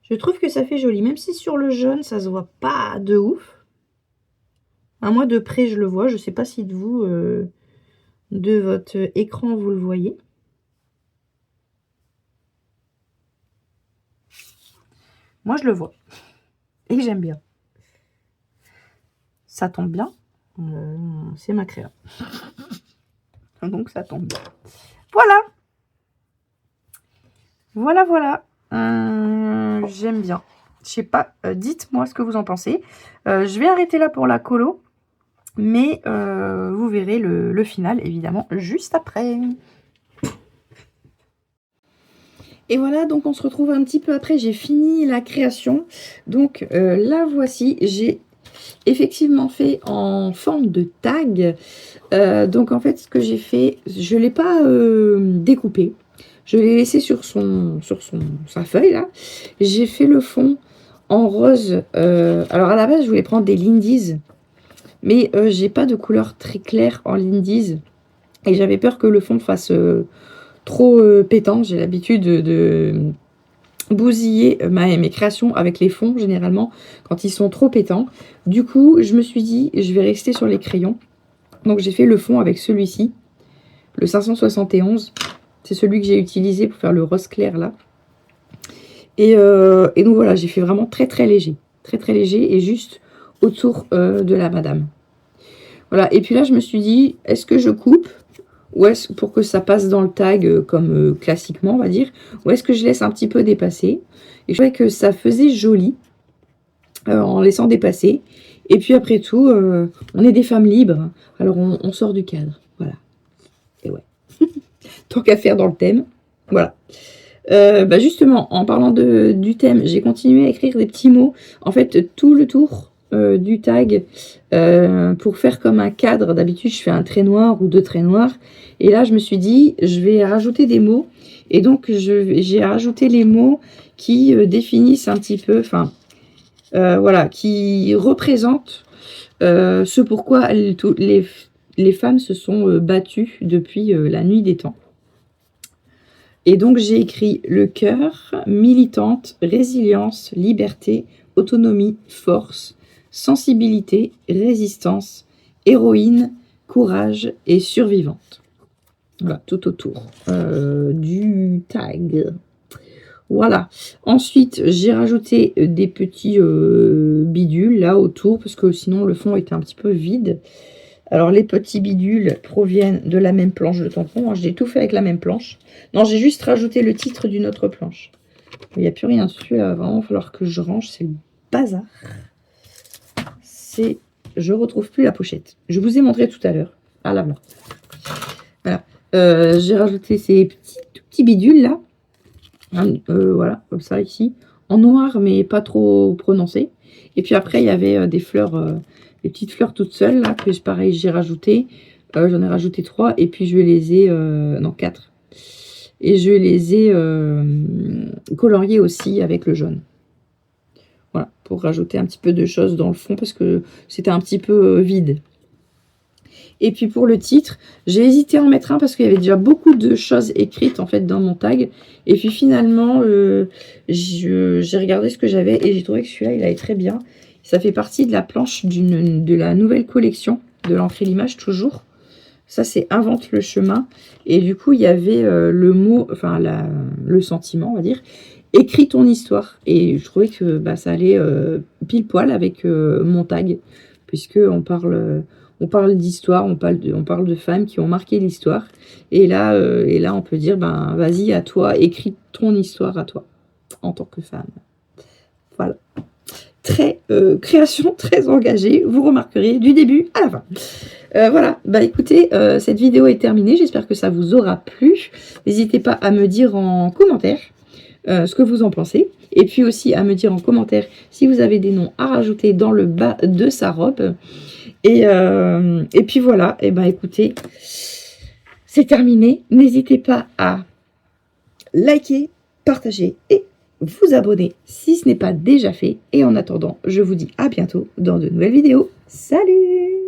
Je trouve que ça fait joli. Même si sur le jaune, ça se voit pas de ouf. À moi, de près, je le vois. Je ne sais pas si de vous, de votre écran, vous le voyez. Moi, je le vois. Et j'aime bien. Ça tombe bien. C'est ma créa. Donc, ça tombe bien. Voilà. Voilà, voilà. J'aime bien. Je sais pas, dites-moi ce que vous en pensez. Je vais arrêter là pour la colo. Mais vous verrez le final, évidemment, juste après. Et voilà, donc on se retrouve un petit peu après. J'ai fini la création. Donc la voici. J'ai effectivement fait en forme de tag. Donc en fait, ce que j'ai fait, je ne l'ai pas découpé. Je l'ai laissé sur sa feuille, là. J'ai fait le fond en rose. Alors à la base, je voulais prendre des Lindies. Mais j'ai pas de couleur très claire en Lindies. Et j'avais peur que le fond fasse trop pétant. J'ai l'habitude de bousiller mes créations avec les fonds, généralement, quand ils sont trop pétants. Du coup, je me suis dit, je vais rester sur les crayons. Donc j'ai fait le fond avec celui-ci, le 571. C'est celui que j'ai utilisé pour faire le rose clair, là. Et donc voilà, j'ai fait vraiment très très léger. Très très léger et juste autour de la madame. Voilà, et puis là, je me suis dit, est-ce que je coupe ou est-ce pour que ça passe dans le tag comme classiquement, on va dire, ou est-ce que je laisse un petit peu dépasser? Et je trouvais que ça faisait joli en laissant dépasser. Et puis après tout, on est des femmes libres, alors on sort du cadre. Voilà. Et ouais. Tant qu'à faire dans le thème. Voilà. Bah justement, en parlant du thème, j'ai continué à écrire des petits mots. En fait, tout le tour du tag pour faire comme un cadre. D'habitude, je fais un trait noir ou 2 traits noirs. Et là, je me suis dit, je vais rajouter des mots. Et donc, j'ai rajouté les mots qui définissent un petit peu, enfin, voilà, qui représentent ce pourquoi les femmes se sont battues depuis la nuit des temps. Et donc, j'ai écrit le cœur, militante, résilience, liberté, autonomie, force, sensibilité, résistance, héroïne, courage et survivante. Voilà, tout autour du tag. Voilà. Ensuite, j'ai rajouté des petits bidules là autour parce que sinon le fond était un petit peu vide. Alors, les petits bidules proviennent de la même planche de tampon. J'ai tout fait avec la même planche. Non, j'ai juste rajouté le titre d'une autre planche. Il n'y a plus rien dessus. Là, vraiment, il va falloir que je range. C'est le bazar. Je retrouve plus la pochette. Je vous ai montré tout à l'heure, à la main. Voilà. J'ai rajouté ces tout petits bidules là. Voilà, comme ça ici. En noir, mais pas trop prononcé. Et puis après, il y avait des fleurs... les petites fleurs toutes seules, là, que pareil, j'ai rajouté. J'en ai rajouté 3. Et puis, je les ai... non, 4. Et je les ai coloriées aussi avec le jaune. Voilà, pour rajouter un petit peu de choses dans le fond, parce que c'était un petit peu vide. Et puis, pour le titre, j'ai hésité à en mettre un, parce qu'il y avait déjà beaucoup de choses écrites, en fait, dans mon tag. Et puis, finalement, j'ai regardé ce que j'avais, et j'ai trouvé que celui-là, il allait très bien. Ça fait partie de la planche de la nouvelle collection de l'entrée l'image toujours. Ça, c'est Invente le chemin. Et du coup, il y avait le mot, enfin le sentiment, on va dire. Écris ton histoire. Et je trouvais que bah, ça allait pile poil avec mon tag. Puisqu'on parle d'histoire, on parle de femmes qui ont marqué l'histoire. Et là, on peut dire, ben, vas-y, à toi, écris ton histoire à toi, en tant que femme. Voilà. Création très engagée, vous remarquerez du début à la fin. Voilà, bah écoutez, cette vidéo est terminée, j'espère que ça vous aura plu. N'hésitez pas à me dire en commentaire ce que vous en pensez. Et puis aussi à me dire en commentaire si vous avez des noms à rajouter dans le bas de sa robe. Et puis voilà, et ben écoutez, c'est terminé. N'hésitez pas à liker, partager et vous abonner si ce n'est pas déjà fait. Et en attendant, je vous dis à bientôt dans de nouvelles vidéos. Salut!